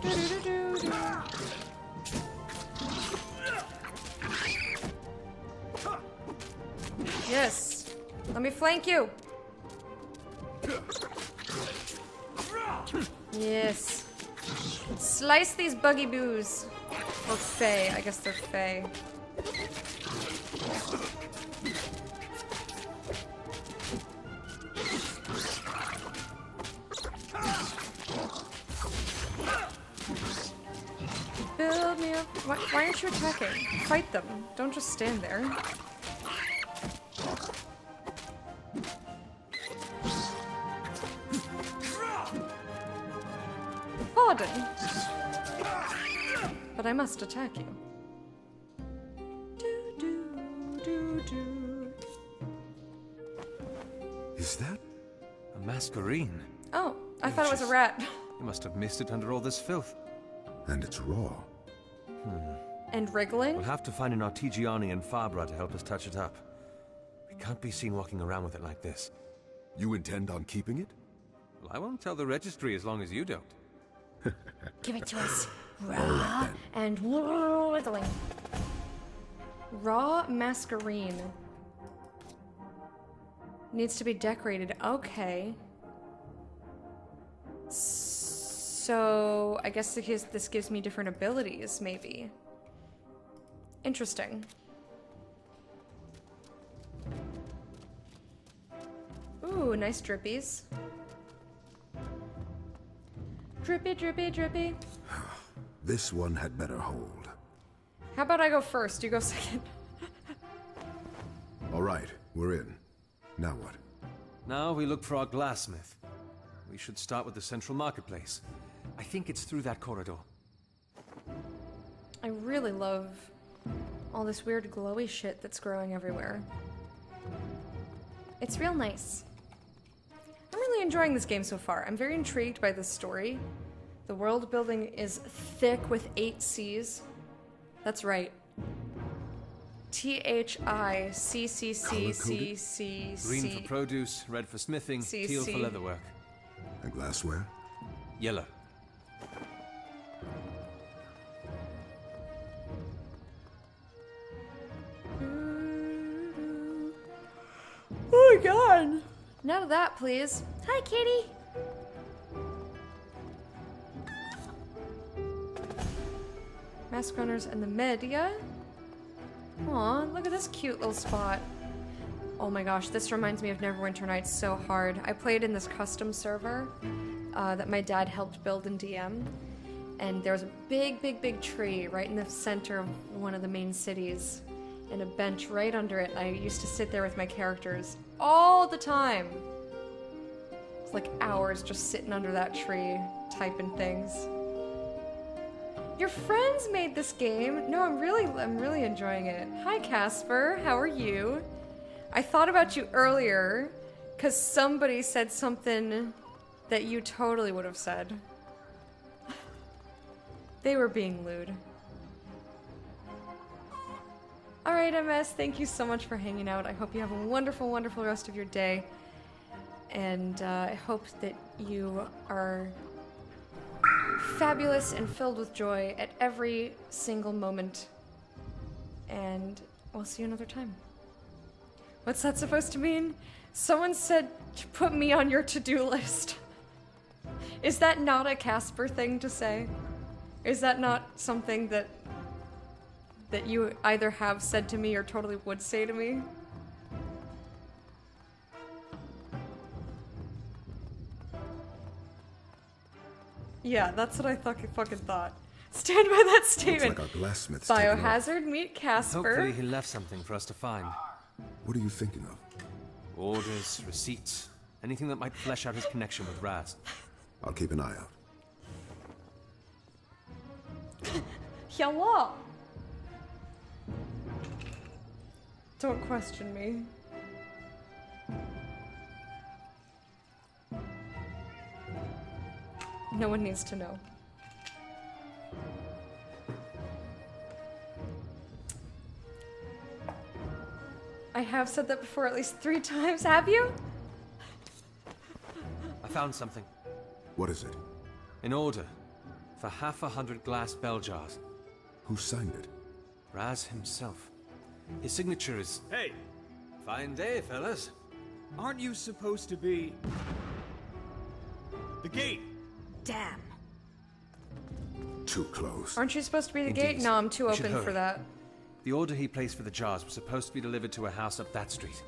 do do do do do. Yes, let me flank you. Yes, slice these buggy boos, or Fae. I guess they're Fae. Build me up. Why aren't you attacking? Fight them. Don't just stand there. Pardon. But I must attack you. Do, do, do, do. Is that? A masquerine. Oh, I thought it was a rat. You must have missed it under all this filth. And it's raw. And wriggling? We'll have to find an Artigiani and Fabra to help us touch it up. We can't be seen walking around with it like this. You intend on keeping it? Well, I won't tell the registry as long as you don't. Give it to us. Raw and wriggling. Raw masquerine. Needs to be decorated. Okay. So, I guess this gives me different abilities, maybe. Interesting. Ooh, nice drippies. Drippy, drippy, drippy. This one had better hold. How about I go first? You go second. All right, we're in. Now what? Now we look for our glassmith. We should start with the central marketplace. I think it's through that corridor. I really love all this weird glowy shit that's growing everywhere. It's real nice. I'm really enjoying this game so far. I'm very intrigued by this story. The world building is thick with 8 C's. That's right. THICCCCC. Green for produce, red for smithing, teal for leatherwork. And glassware? Yellow. Oh my god! None of that, please. Hi, kitty! Mask runners and the media. Aw, look at this cute little spot. Oh my gosh, this reminds me of Neverwinter Nights so hard. I played in this custom server that my dad helped build in DM. And there was a big, big, big tree right in the center of one of the main cities. and a bench right under it. I used to sit there with my characters all the time. It's like hours just sitting under that tree, typing things. Your friends made this game. No, I'm really enjoying it. Hi, Casper. How are you? I thought about you earlier because somebody said something that you totally would have said. They were being lewd. Alright, MS, thank you so much for hanging out. I hope you have a wonderful, wonderful rest of your day. And I hope that you are fabulous and filled with joy at every single moment. And we'll see you another time. What's that supposed to mean? Someone said to put me on your to-do list. Is that not a Casper thing to say? Is that not something that you either have said to me or totally would say to me? Yeah, that's what I fucking thought. Stand by that statement. Looks like our glassmith's Biohazard, meet Casper. Hopefully he left something for us to find. What are you thinking of? Orders, receipts, anything that might flesh out his connection with Raz. I'll keep an eye out. Hello. Don't question me. No one needs to know. I have said that before at least 3 times, have you? I found something. What is it? An order for 100 glass bell jars. Who signed it? Raz himself. His signature is... Hey! Fine day, fellas. Aren't you supposed to be... the gate? Damn. Too close. Aren't you supposed to be the Indeed. gate? No, I'm too We should open for hurry. that. The order he placed for the jars was supposed to be delivered to a house up that street.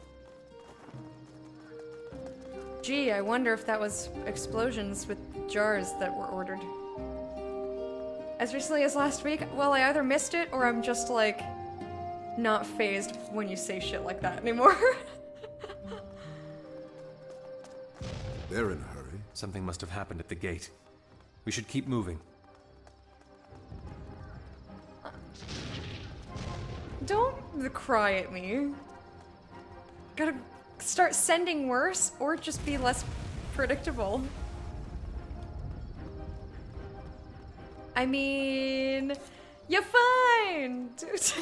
Gee, I wonder if that was explosions with jars that were ordered. As recently as last week, well, I either missed it or I'm just like not phased when you say shit like that anymore. They're in a hurry. Something must have happened at the gate. We should keep moving. Don't cry at me. Gotta start sending worse or just be less predictable. I mean, you're fine, dude.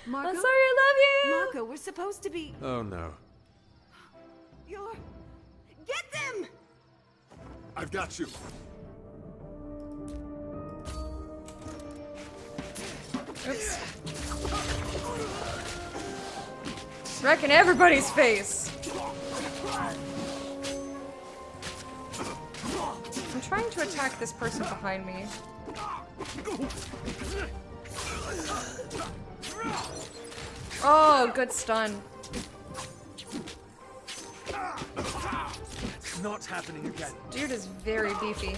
Marco? I'm sorry, I love you. Marco, we're supposed to be... Oh no. You're... Get them! I've got you. Oops. Wrecking everybody's face. I'm trying to attack this person behind me. Oh, good stun. It's not happening again. Dude is very beefy.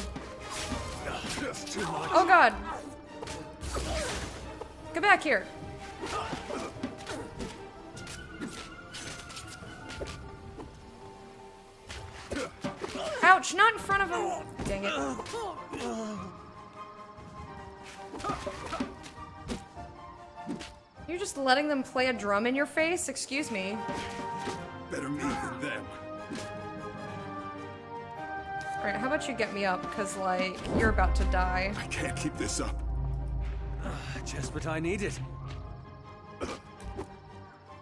Just too much. Oh god. Get back here. Ouch, not in front of him. Dang it. You're just letting them play a drum in your face? Excuse me. Better me than them. Alright, how about you get me up? Because, like, you're about to die. I can't keep this up. Just what I needed.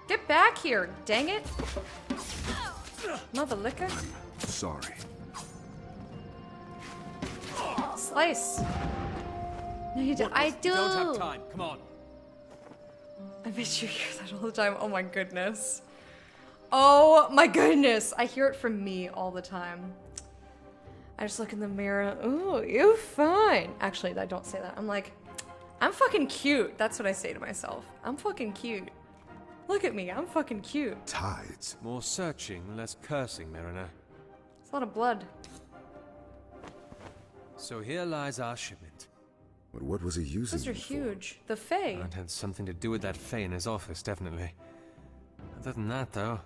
Get back here, dang it. Mother liquor. Sorry. Slice. No, you do. I do. Don't have time. Come on. I bet you hear that all the time. Oh my goodness. Oh my goodness. I hear it from me all the time. I just look in the mirror. Ooh, you're fine. Actually, I don't say that. I'm like, I'm fucking cute. That's what I say to myself. I'm fucking cute. Look at me. I'm fucking cute. Tides. More searching, less cursing, Mariner. It's a lot of blood. So here lies our shipment. But what was he using Those are them for? huge. The Fae. It had something to do with that Fae in his office, definitely. Other than that, though...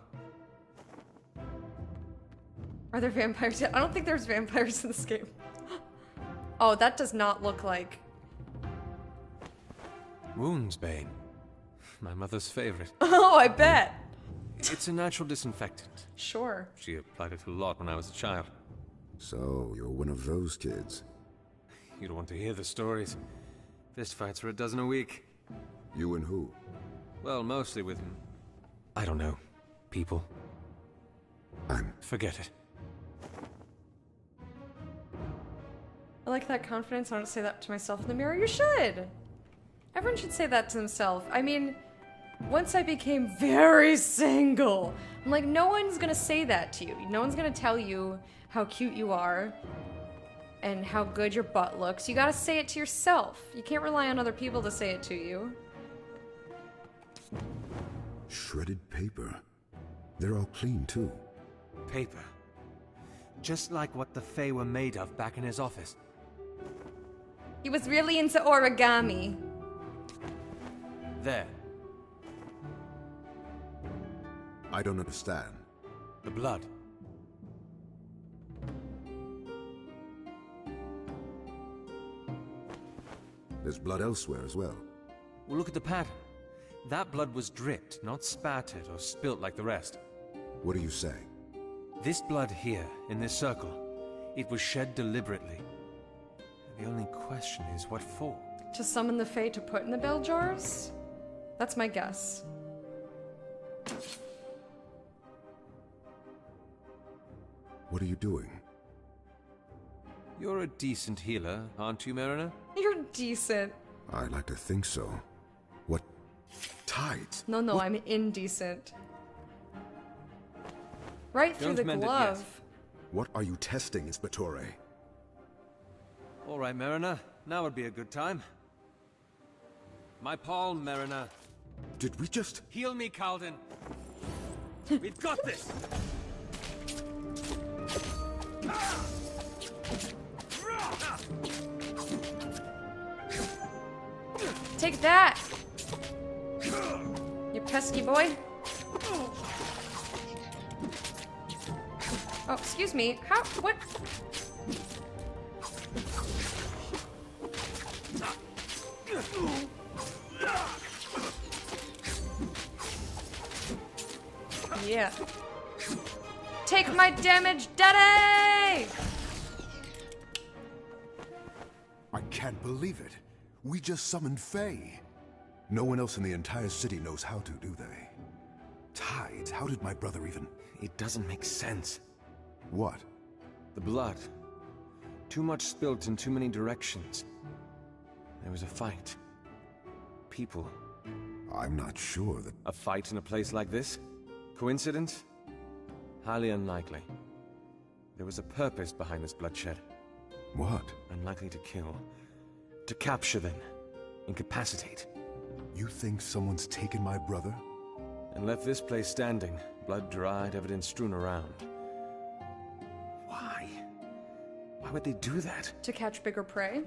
Are there vampires yet? I don't think there's vampires in this game. Oh, that does not look like... Woundsbane. My mother's favorite. Oh, I bet. It's a natural disinfectant. Sure. She applied it a lot when I was a child. So, you're one of those kids. You don't want to hear the stories. Fistfights for a dozen a week. You and who? Well, mostly with... I don't know. People. Forget it. I like that confidence. I want to say that to myself in the mirror. You should. Everyone should say that to themselves. I mean, once I became very single, I'm like, no one's gonna say that to you. No one's gonna tell you how cute you are and how good your butt looks. You gotta say it to yourself. You can't rely on other people to say it to you. Shredded paper. They're all clean, too. Paper. Just like what the Fae were made of back in his office. He was really into origami. There. I don't understand. The blood. There's blood elsewhere as well. Well, look at the pattern. That blood was dripped, not spattered or spilt like the rest. What are you saying? This blood here, in this circle, it was shed deliberately. The only question is, what for? To summon the Fae to put in the bell jars? That's my guess. What are you doing? You're a decent healer, aren't you, Mariner? You're decent. I'd like to think so. What? Tides? No, What? I'm indecent. Right through Don't the mend it glove. yet. What are you testing, Inspectore? All right, Mariner. Now would be a good time. My palm, Mariner. Did we just... Heal me, Calden. We've got this! Take that! You pesky boy. Oh, excuse me. How? What? Yeah. Take my damage, Daddy! I can't believe it. We just summoned Fae. No one else in the entire city knows how to, do they? Tides? How did my brother even... It doesn't make sense. What? The blood. Too much spilt in too many directions. There was a fight. People. I'm not sure that... A fight in a place like this? Coincidence? Highly unlikely. There was a purpose behind this bloodshed. What? Unlikely to kill. To capture, then. Incapacitate. You think someone's taken my brother? And left this place standing. Blood dried, evidence strewn around. Why? Why would they do that? To catch bigger prey?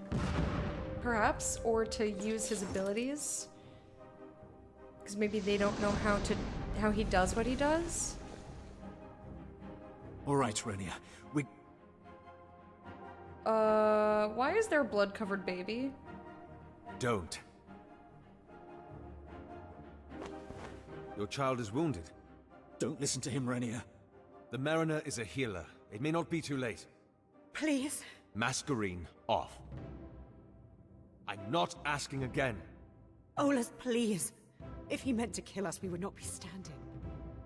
Perhaps, or to use his abilities? Because maybe they don't know how he does what he does? All right, Renia. Why is there a blood-covered baby? Don't. Your child is wounded. Don't listen to him, Renia. The Mariner is a healer. It may not be too late. Please. Masquerine off. I'm not asking again. Olaf, please. If he meant to kill us, we would not be standing.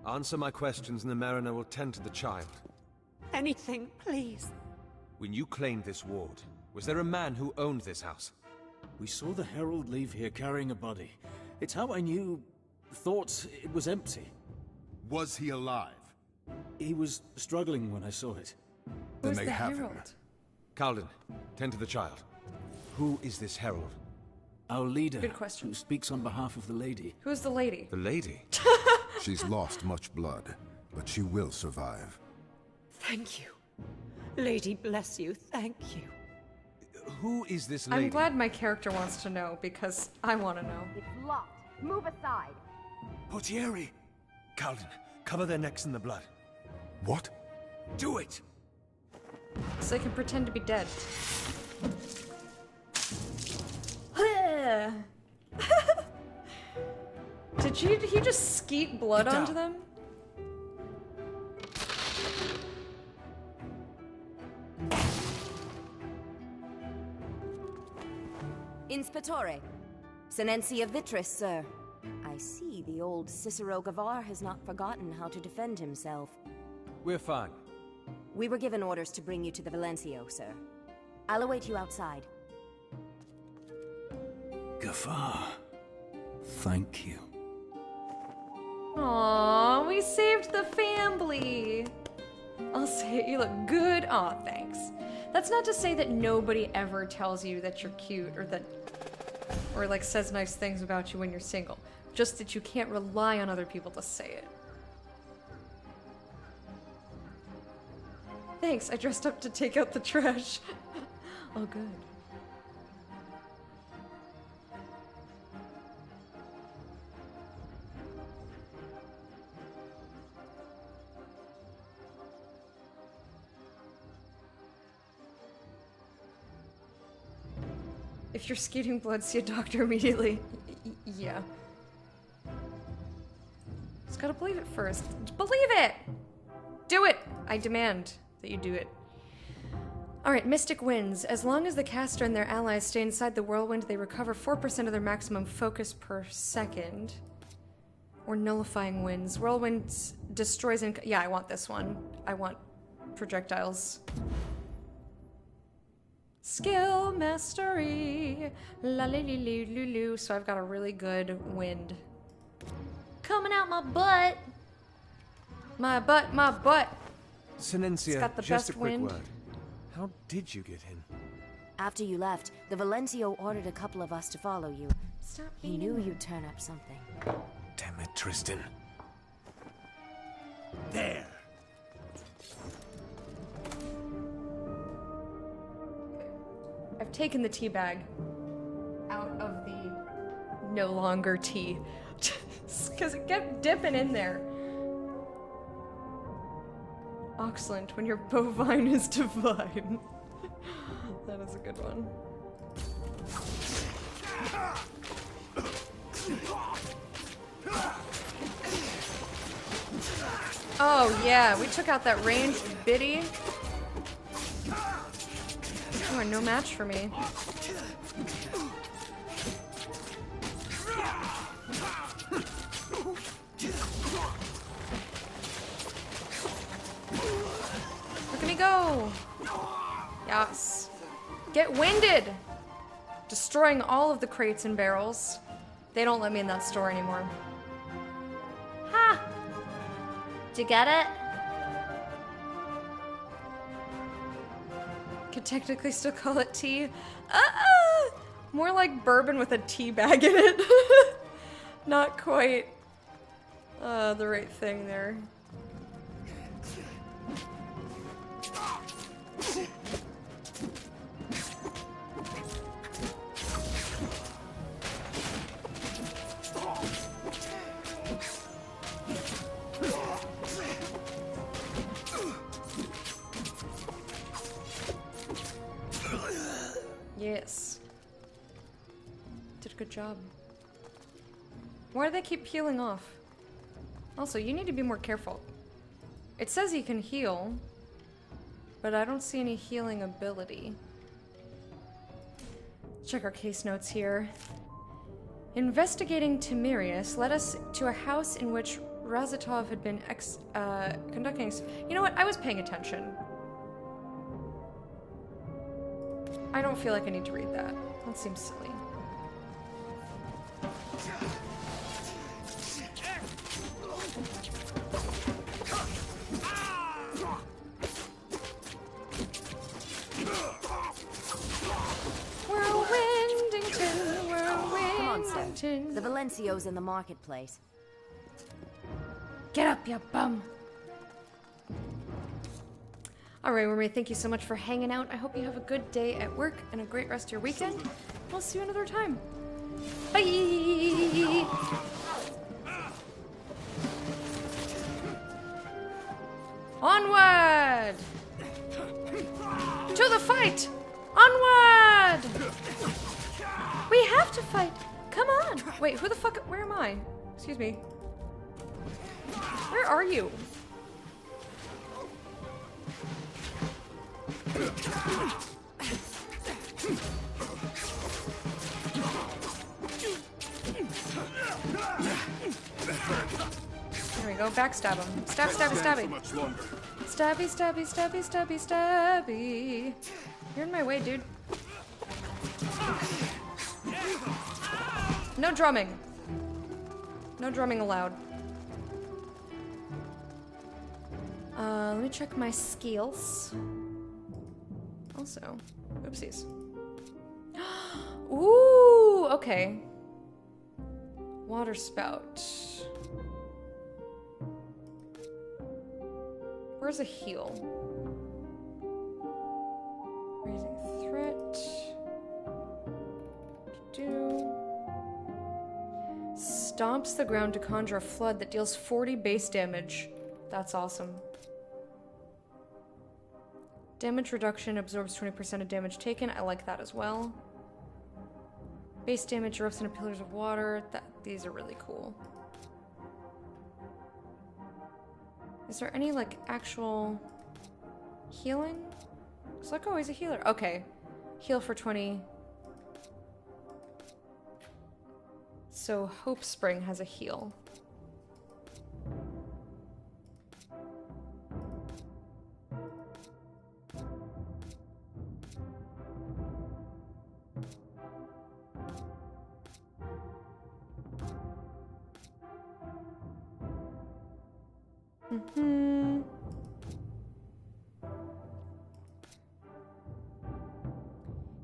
Answer my questions and the Mariner will tend to the child. Anything, please. When you claimed this ward, was there a man who owned this house? We saw the herald leave here carrying a body. It's how I thought it was empty. Was he alive? He was struggling when I saw it. Then they have him. Calden, tend to the child. Who is this herald? Our leader. Good question. Who speaks on behalf of the lady. Who's the lady? The lady? She's lost much blood, but she will survive. Thank you. Lady bless you, thank you. Who is this lady? I'm glad my character wants to know, because I want to know. It's locked. Move aside. Portieri! Calden, cover their necks in the blood. What? Do it! So they can pretend to be dead. Did he just skeet blood onto them? Inspetore. Senentia Vitris, sir. I see the old Cicero Gavar has not forgotten how to defend himself. We're fine. We were given orders to bring you to the Valencio, sir. I'll await you outside. Gavar. Thank you. Aww, we saved the family. I'll say it, you look good. Aw, thanks. That's not to say that nobody ever tells you that you're cute or like says nice things about you when you're single. Just that you can't rely on other people to say it. Thanks, I dressed up to take out the trash. Oh, good. If you're skeeting blood, see a doctor immediately. Yeah. Just gotta believe it first. Believe it! Do it! I demand that you do it. Alright, Mystic Winds. As long as the caster and their allies stay inside the whirlwind, they recover 4% of their maximum focus per second. Or nullifying winds. Whirlwind destroys and... Yeah, I want this one. I want projectiles. Skill mastery. La li li li lu lu. So I've got a really good wind. Coming out my butt. My butt, my butt. Senentia, got the just best a quick wind. word. How did you get in? After you left, the Valencio ordered a couple of us to follow you. Stop He knew you'd turn up something. Damn it, Tristan. There! I've taken the tea bag out of the no longer tea. Because it kept dipping in there. Excellent, when your bovine is divine. That is a good one. Oh yeah, we took out that ranged biddy. You are no match for me. Look at me go! Yes. Get winded! Destroying all of the crates and barrels. They don't let me in that store anymore. Ha! Did you get it? Could technically still call it tea. More like bourbon with a tea bag in it. Not quite the right thing there. Yes. Did a good job. Why do they keep peeling off? Also, you need to be more careful. It says he can heal, but I don't see any healing ability. Check our case notes here. Investigating Timirius led us to a house in which Razatov had been conducting... You know what? I was paying attention. I don't feel like I need to read that. That seems silly. Come on, sir. The Valencio's in the marketplace. Get up, you bum! Alright, Mermaid, thank you so much for hanging out. I hope you have a good day at work and a great rest of your weekend. We'll see you another time. Bye! Onward! To the fight! Onward! We have to fight! Come on! Wait, who the fuck? Where am I? Excuse me. Where are you? There we go, backstab him. Stab, stabby, stabby. Stabby, stabby, stabby, stabby, stabby. You're in my way, dude. No drumming. No drumming allowed. Let me check my skills. Also, oopsies. Ooh, okay. Water spout. Where's a heal? Raising threat. Stomps the ground to conjure a flood that deals 40 base damage. That's awesome. Damage reduction absorbs 20% of damage taken. I like that as well. Base damage erupts into pillars of water. These are really cool. Is there any, like, actual healing? It's like, oh, he's a healer. Okay. Heal for 20. So Hope Spring has a heal.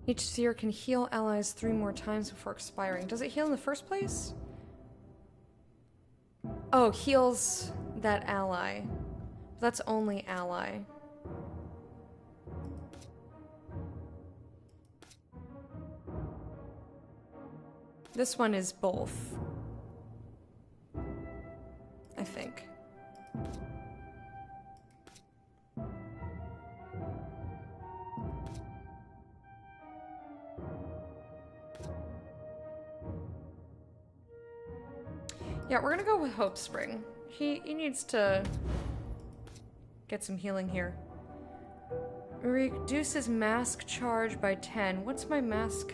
Each sphere can heal allies 3 more times before expiring. Does it heal in the first place? Oh, heals that ally. That's only ally. This one is both. I think. Yeah, we're gonna go with Hope Spring. He needs to get some healing here. Reduces mask charge by 10. What's my mask?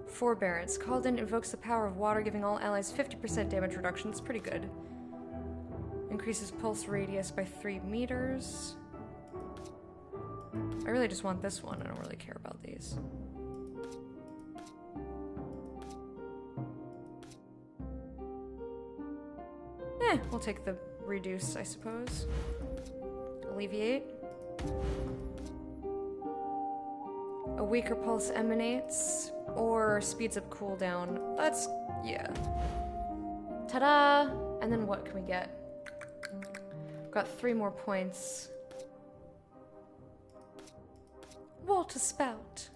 Forbearance. Called in invokes the power of water, giving all allies 50% damage reduction. It's pretty good. Increases pulse radius by 3 meters. I really just want this one. I don't really care about these. We'll take the reduce, I suppose. Alleviate. A weaker pulse emanates, or speeds up cooldown. That's, yeah. Ta-da! And then what can we get? Got 3 more points. Water spout.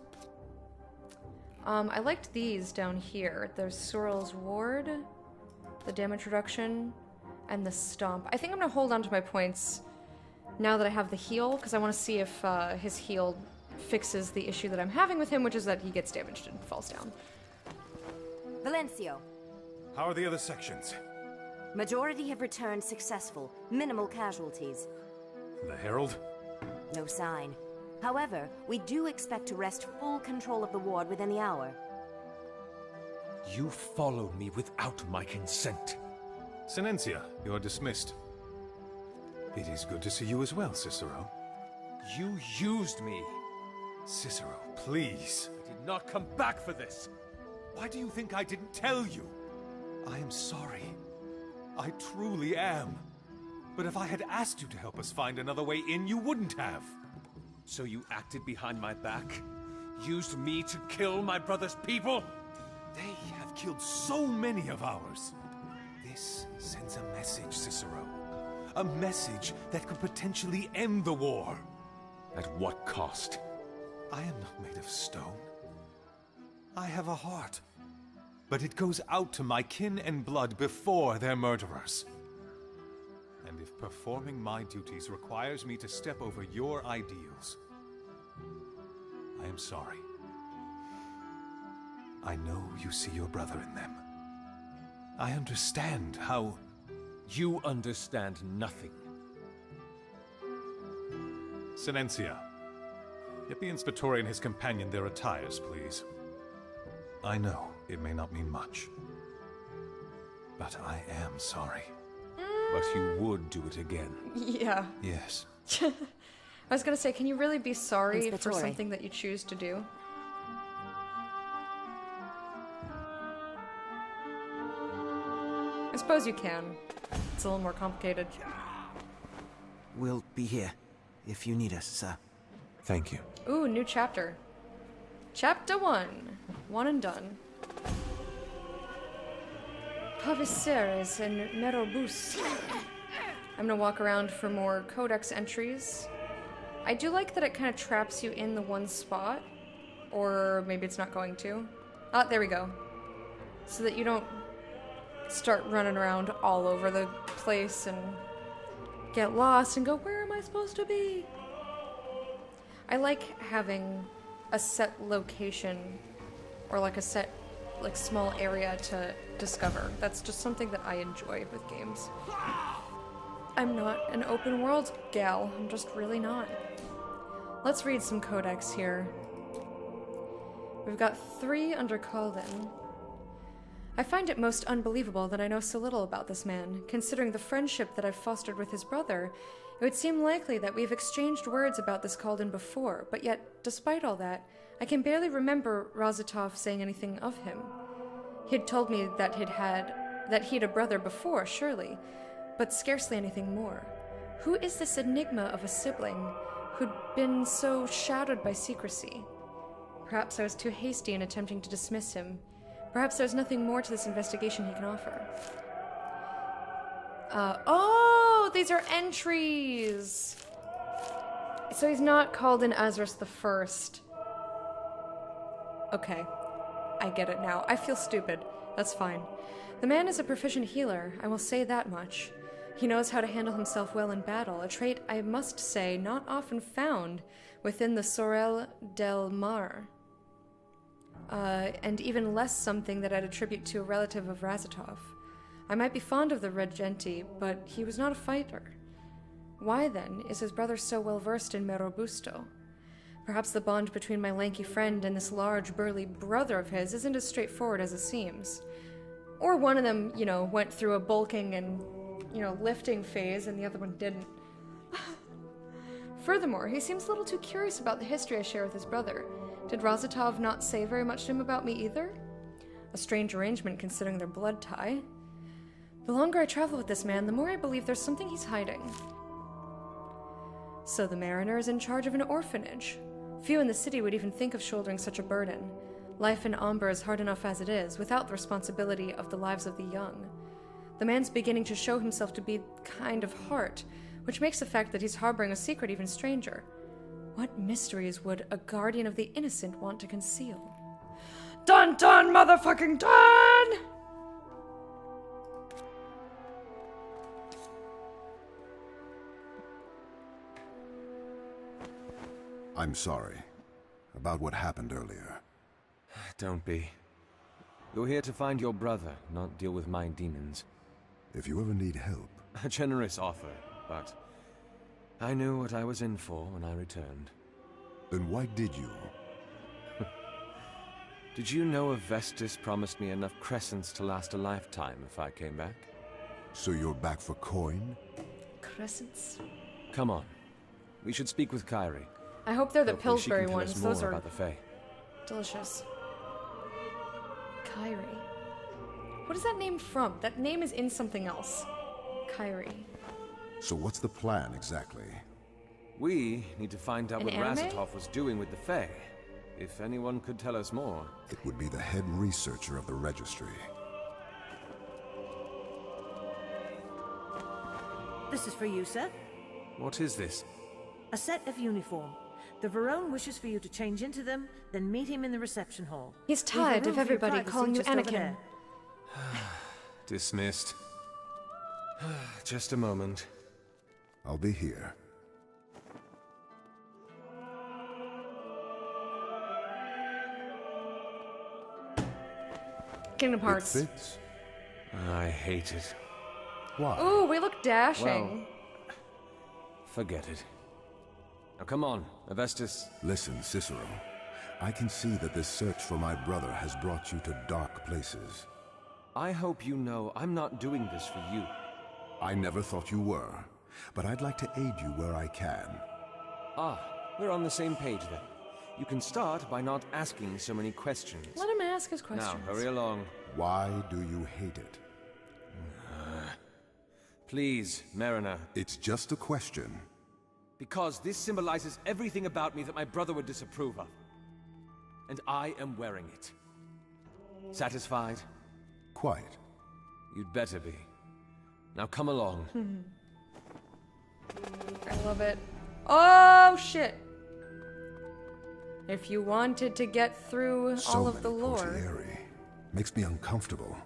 I liked these down here. There's Sorrel's Ward, the damage reduction, and the stomp. I think I'm gonna hold on to my points now that I have the heal, because I want to see if his heal fixes the issue that I'm having with him, which is that he gets damaged and falls down. Valencio. How are the other sections? Majority have returned successful. Minimal casualties. The Herald? No sign. However, we do expect to wrest full control of the ward within the hour. You followed me without my consent. Sinencia, you are dismissed. It is good to see you as well, Cicero. You used me. Cicero, please. I did not come back for this. Why do you think I didn't tell you? I am sorry. I truly am. But if I had asked you to help us find another way in, you wouldn't have. So you acted behind my back? Used me to kill my brother's people? They have killed so many of ours. This sends a message, Cicero. A message that could potentially end the war. At what cost? I am not made of stone. I have a heart. But it goes out to my kin and blood before their murderers. And if performing my duties requires me to step over your ideals, I am sorry. I know you see your brother in them. I understand how... You understand nothing. Silencia. Get the Inspector and his companion their attires, please. I know it may not mean much, but I am sorry. But you would do it again. Yeah. Yes. I was gonna say, can you really be sorry for Inspector. something that you choose to do? I suppose you can. It's a little more complicated. We'll be here if you need us, sir. Thank you. Ooh, new chapter. Chapter 1. One and done. Paviceres and Merobus. I'm gonna walk around for more codex entries. I do like that it kind of traps you in the one spot. Or maybe it's not going to. Ah, there we go. So that you don't start running around all over the place and get lost and go, where am I supposed to be? I like having a set location or like a set small area to discover. That's just something that I enjoy with games. I'm not an open world gal. I'm just really not. Let's read some codex here. We've got 3 under Calden. I find it most unbelievable that I know so little about this man. Considering the friendship that I've fostered with his brother, it would seem likely that we've exchanged words about this Calden before, but yet, despite all that, I can barely remember Razatov saying anything of him. He'd told me that he'd a brother before, surely, but scarcely anything more. Who is this enigma of a sibling who'd been so shadowed by secrecy? Perhaps I was too hasty in attempting to dismiss him. Perhaps there's nothing more to this investigation he can offer. Oh, these are entries! So he's not called in Azras the First. Okay, I get it now. I feel stupid. That's fine. The man is a proficient healer, I will say that much. He knows how to handle himself well in battle, a trait I must say not often found within the Sorel del Mar. And even less something that I'd attribute to a relative of Razatov. I might be fond of the Regenti, but he was not a fighter. Why, then, is his brother so well versed in Merobusto? Perhaps the bond between my lanky friend and this large, burly brother of his isn't as straightforward as it seems. Or one of them, went through a bulking and, lifting phase, and the other one didn't. Furthermore, he seems a little too curious about the history I share with his brother. Did Razatov not say very much to him about me either? A strange arrangement considering their blood tie. The longer I travel with this man, the more I believe there's something he's hiding. So the mariner is in charge of an orphanage. Few in the city would even think of shouldering such a burden. Life in Amber is hard enough as it is, without the responsibility of the lives of the young. The man's beginning to show himself to be kind of heart, which makes the fact that he's harboring a secret even stranger. What mysteries would a guardian of the innocent want to conceal? Dun dun, motherfucking dun! I'm sorry about what happened earlier. Don't be. You're here to find your brother, not deal with my demons. If you ever need help... A generous offer, but I knew what I was in for when I returned. Then why did you? Did you know a Vestus promised me enough crescents to last a lifetime if I came back? So you're back for coin? Crescents? Come on. We should speak with Kyrie. I hope they're the Hopefully she can Pillsbury tell us ones. more Those are about the Fae. delicious. Kyrie. What is that name from? That name is in something else. Kyrie. So what's the plan exactly? We need to find out An what anime? Razatov was doing with the Fae. If anyone could tell us more. It would be the head researcher of the registry. This is for you, sir. What is this? A set of uniform. The Varone wishes for you to change into them, then meet him in the reception hall. He's Leave a tired room of for your everybody privacy calling you just over Anakin. there. Dismissed. Just a moment. I'll be here. Kingdom Hearts. It fits. I hate it. Why? Ooh, we look dashing. Well, forget it. Now come on, Avestus. Listen, Cicero. I can see that this search for my brother has brought you to dark places. I hope you know I'm not doing this for you. I never thought you were, but I'd like to aid you where I can. Ah, we're on the same page then. You can start by not asking so many questions. Let him ask his questions. Now, hurry along. Why do you hate it? Please, Mariner. It's just a question. Because this symbolizes everything about me that my brother would disapprove of. And I am wearing it. Satisfied? Quite. You'd better be. Now come along. I love it. Oh, shit. If you wanted to get through all of the lore... Portieri. Makes me uncomfortable.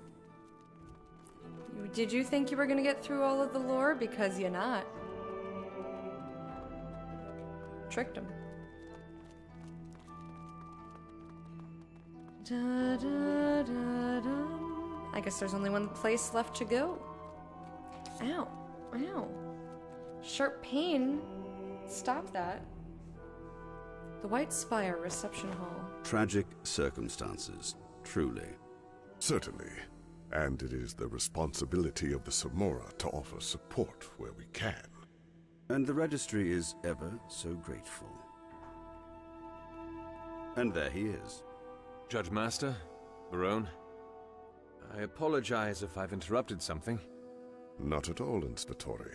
Did you think you were gonna get through all of the lore? Because you're not. Tricked him. Da, da, da, da. I guess there's only one place left to go. Ow. Ow. Sharp pain. Stop that. The White Spire Reception Hall. Tragic circumstances, truly. Certainly. And it is the responsibility of the Samora to offer support where we can. And the Registry is ever so grateful. And there he is. Judge Master, Barone, I apologize if I've interrupted something. Not at all, Inspetore.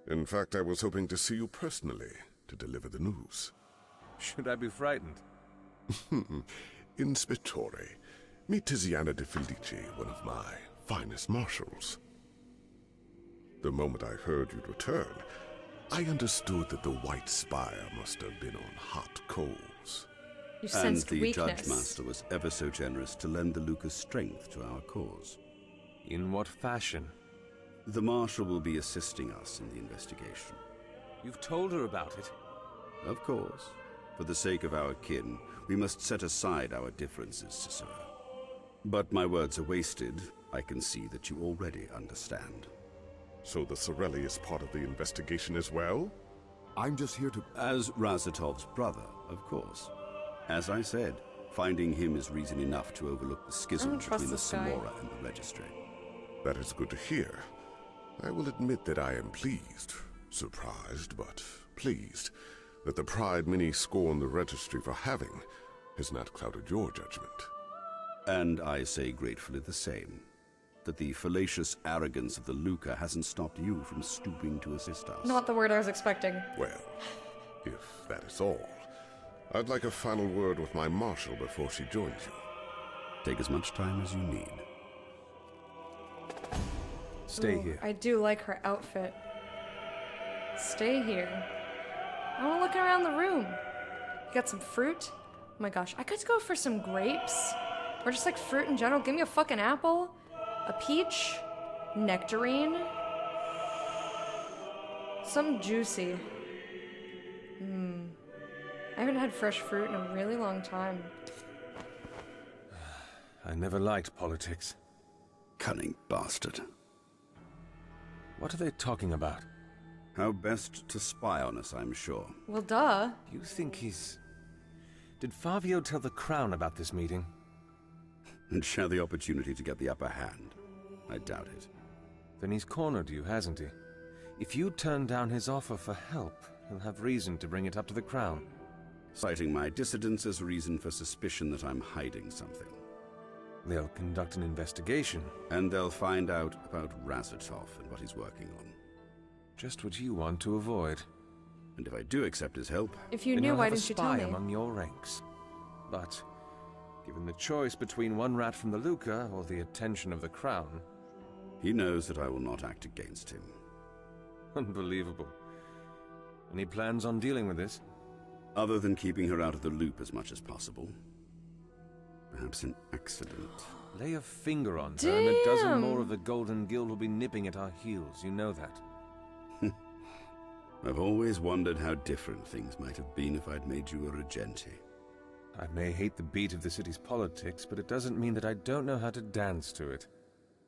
In fact, I was hoping to see you personally to deliver the news. Should I be frightened? Inspetore, meet Tiziana de Felice, one of my finest marshals. The moment I heard you'd return, I understood that the White Spire must have been on hot coals. You and sensed the weakness. Judge Master was ever so generous to lend the Lucas strength to our cause. In what fashion? The Marshal will be assisting us in the investigation. You've told her about it? Of course. For the sake of our kin, we must set aside our differences, Cicero. But my words are wasted. I can see that you already understand. So the Sorelli is part of the investigation as well? I'm just here to... As Razatov's brother, of course. As I said, finding him is reason enough to overlook the schism between the Samora and the Registry. That is good to hear. I will admit that I am pleased. Surprised, but pleased, that the pride many scorn the Registry for having has not clouded your judgment. And I say gratefully the same. That the fallacious arrogance of the Luca hasn't stopped you from stooping to assist us. Not the word I was expecting. Well, if that is all, I'd like a final word with my marshal before she joins you. Take as much time as you need. Stay here. I do like her outfit. Stay here. I want to look around the room. You got some fruit? Oh my gosh, I could go for some grapes. Or just like fruit in general. Give me a fucking apple. A peach. Nectarine. Something juicy. I haven't had fresh fruit in a really long time. I never liked politics. Cunning bastard. What are they talking about? How best to spy on us, I'm sure. Well, duh. You think he's... Did Fabio tell the Crown about this meeting? And share the opportunity to get the upper hand? I doubt it. Then he's cornered you, hasn't he? If you turn down his offer for help, he'll have reason to bring it up to the Crown. Citing my dissidence as reason for suspicion that I'm hiding something. They'll conduct an investigation. And they'll find out about Razatov and what he's working on. Just what you want to avoid. And if I do accept his help... If you then knew, you'll why have didn't you tell a me? spy among your ranks. But, given the choice between one rat from the Luca or the attention of the Crown... He knows that I will not act against him. Unbelievable. Any plans on dealing with this? Other than keeping her out of the loop as much as possible. Perhaps an accident. Lay a finger on her and a dozen more of the Golden Guild will be nipping at our heels. You know that. I've always wondered how different things might have been if I'd made you a Regenti. I may hate the beat of the city's politics, but it doesn't mean that I don't know how to dance to it.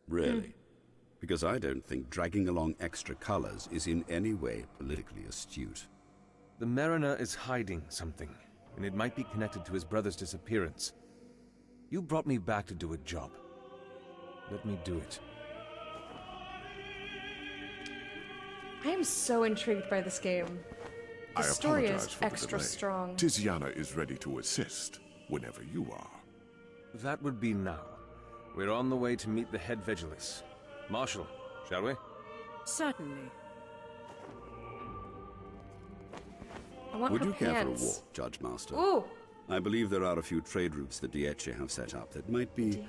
Really? Because I don't think dragging along extra colors is in any way politically astute. The Mariner is hiding something, and it might be connected to his brother's disappearance. You brought me back to do a job. Let me do it. I am so intrigued by this game. The story is extra strong. Tiziana is ready to assist whenever you are. That would be now. We're on the way to meet the head Vigilis. Marshal, shall we? Certainly. I want Would her you care for a pants. walk, Judge Master? Ooh! I believe there are a few trade routes that Diece have set up that might be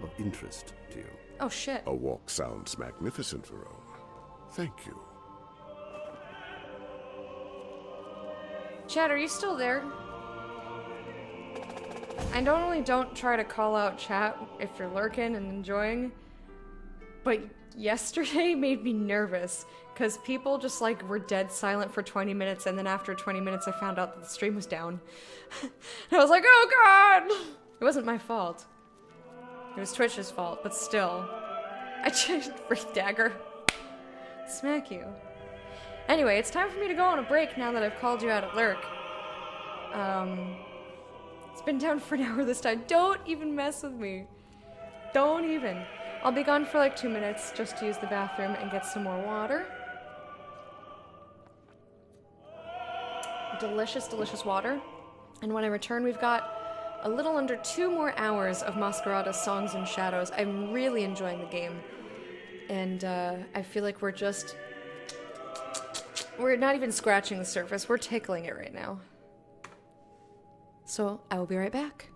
of interest to you. Oh, shit. A walk sounds magnificent, Verone. Thank you. Chat, are you still there? I normally don't try to call out chat if you're lurking and enjoying, but yesterday made me nervous because people just like were dead silent for 20 minutes, and then after 20 minutes I found out that the stream was down. And I was like, oh god! It wasn't my fault. It was Twitch's fault, but still. I just freak dagger. Smack you. Anyway, it's time for me to go on a break now that I've called you out at lurk. It's been down for an hour this time. Don't even mess with me. Don't even. I'll be gone for like 2 minutes just to use the bathroom and get some more water. Delicious, delicious water. And when I return, we've got a little under 2 more hours of Masquerada's Songs and Shadows. I'm really enjoying the game. And I feel like we're not even scratching the surface. We're tickling it right now. So I will be right back.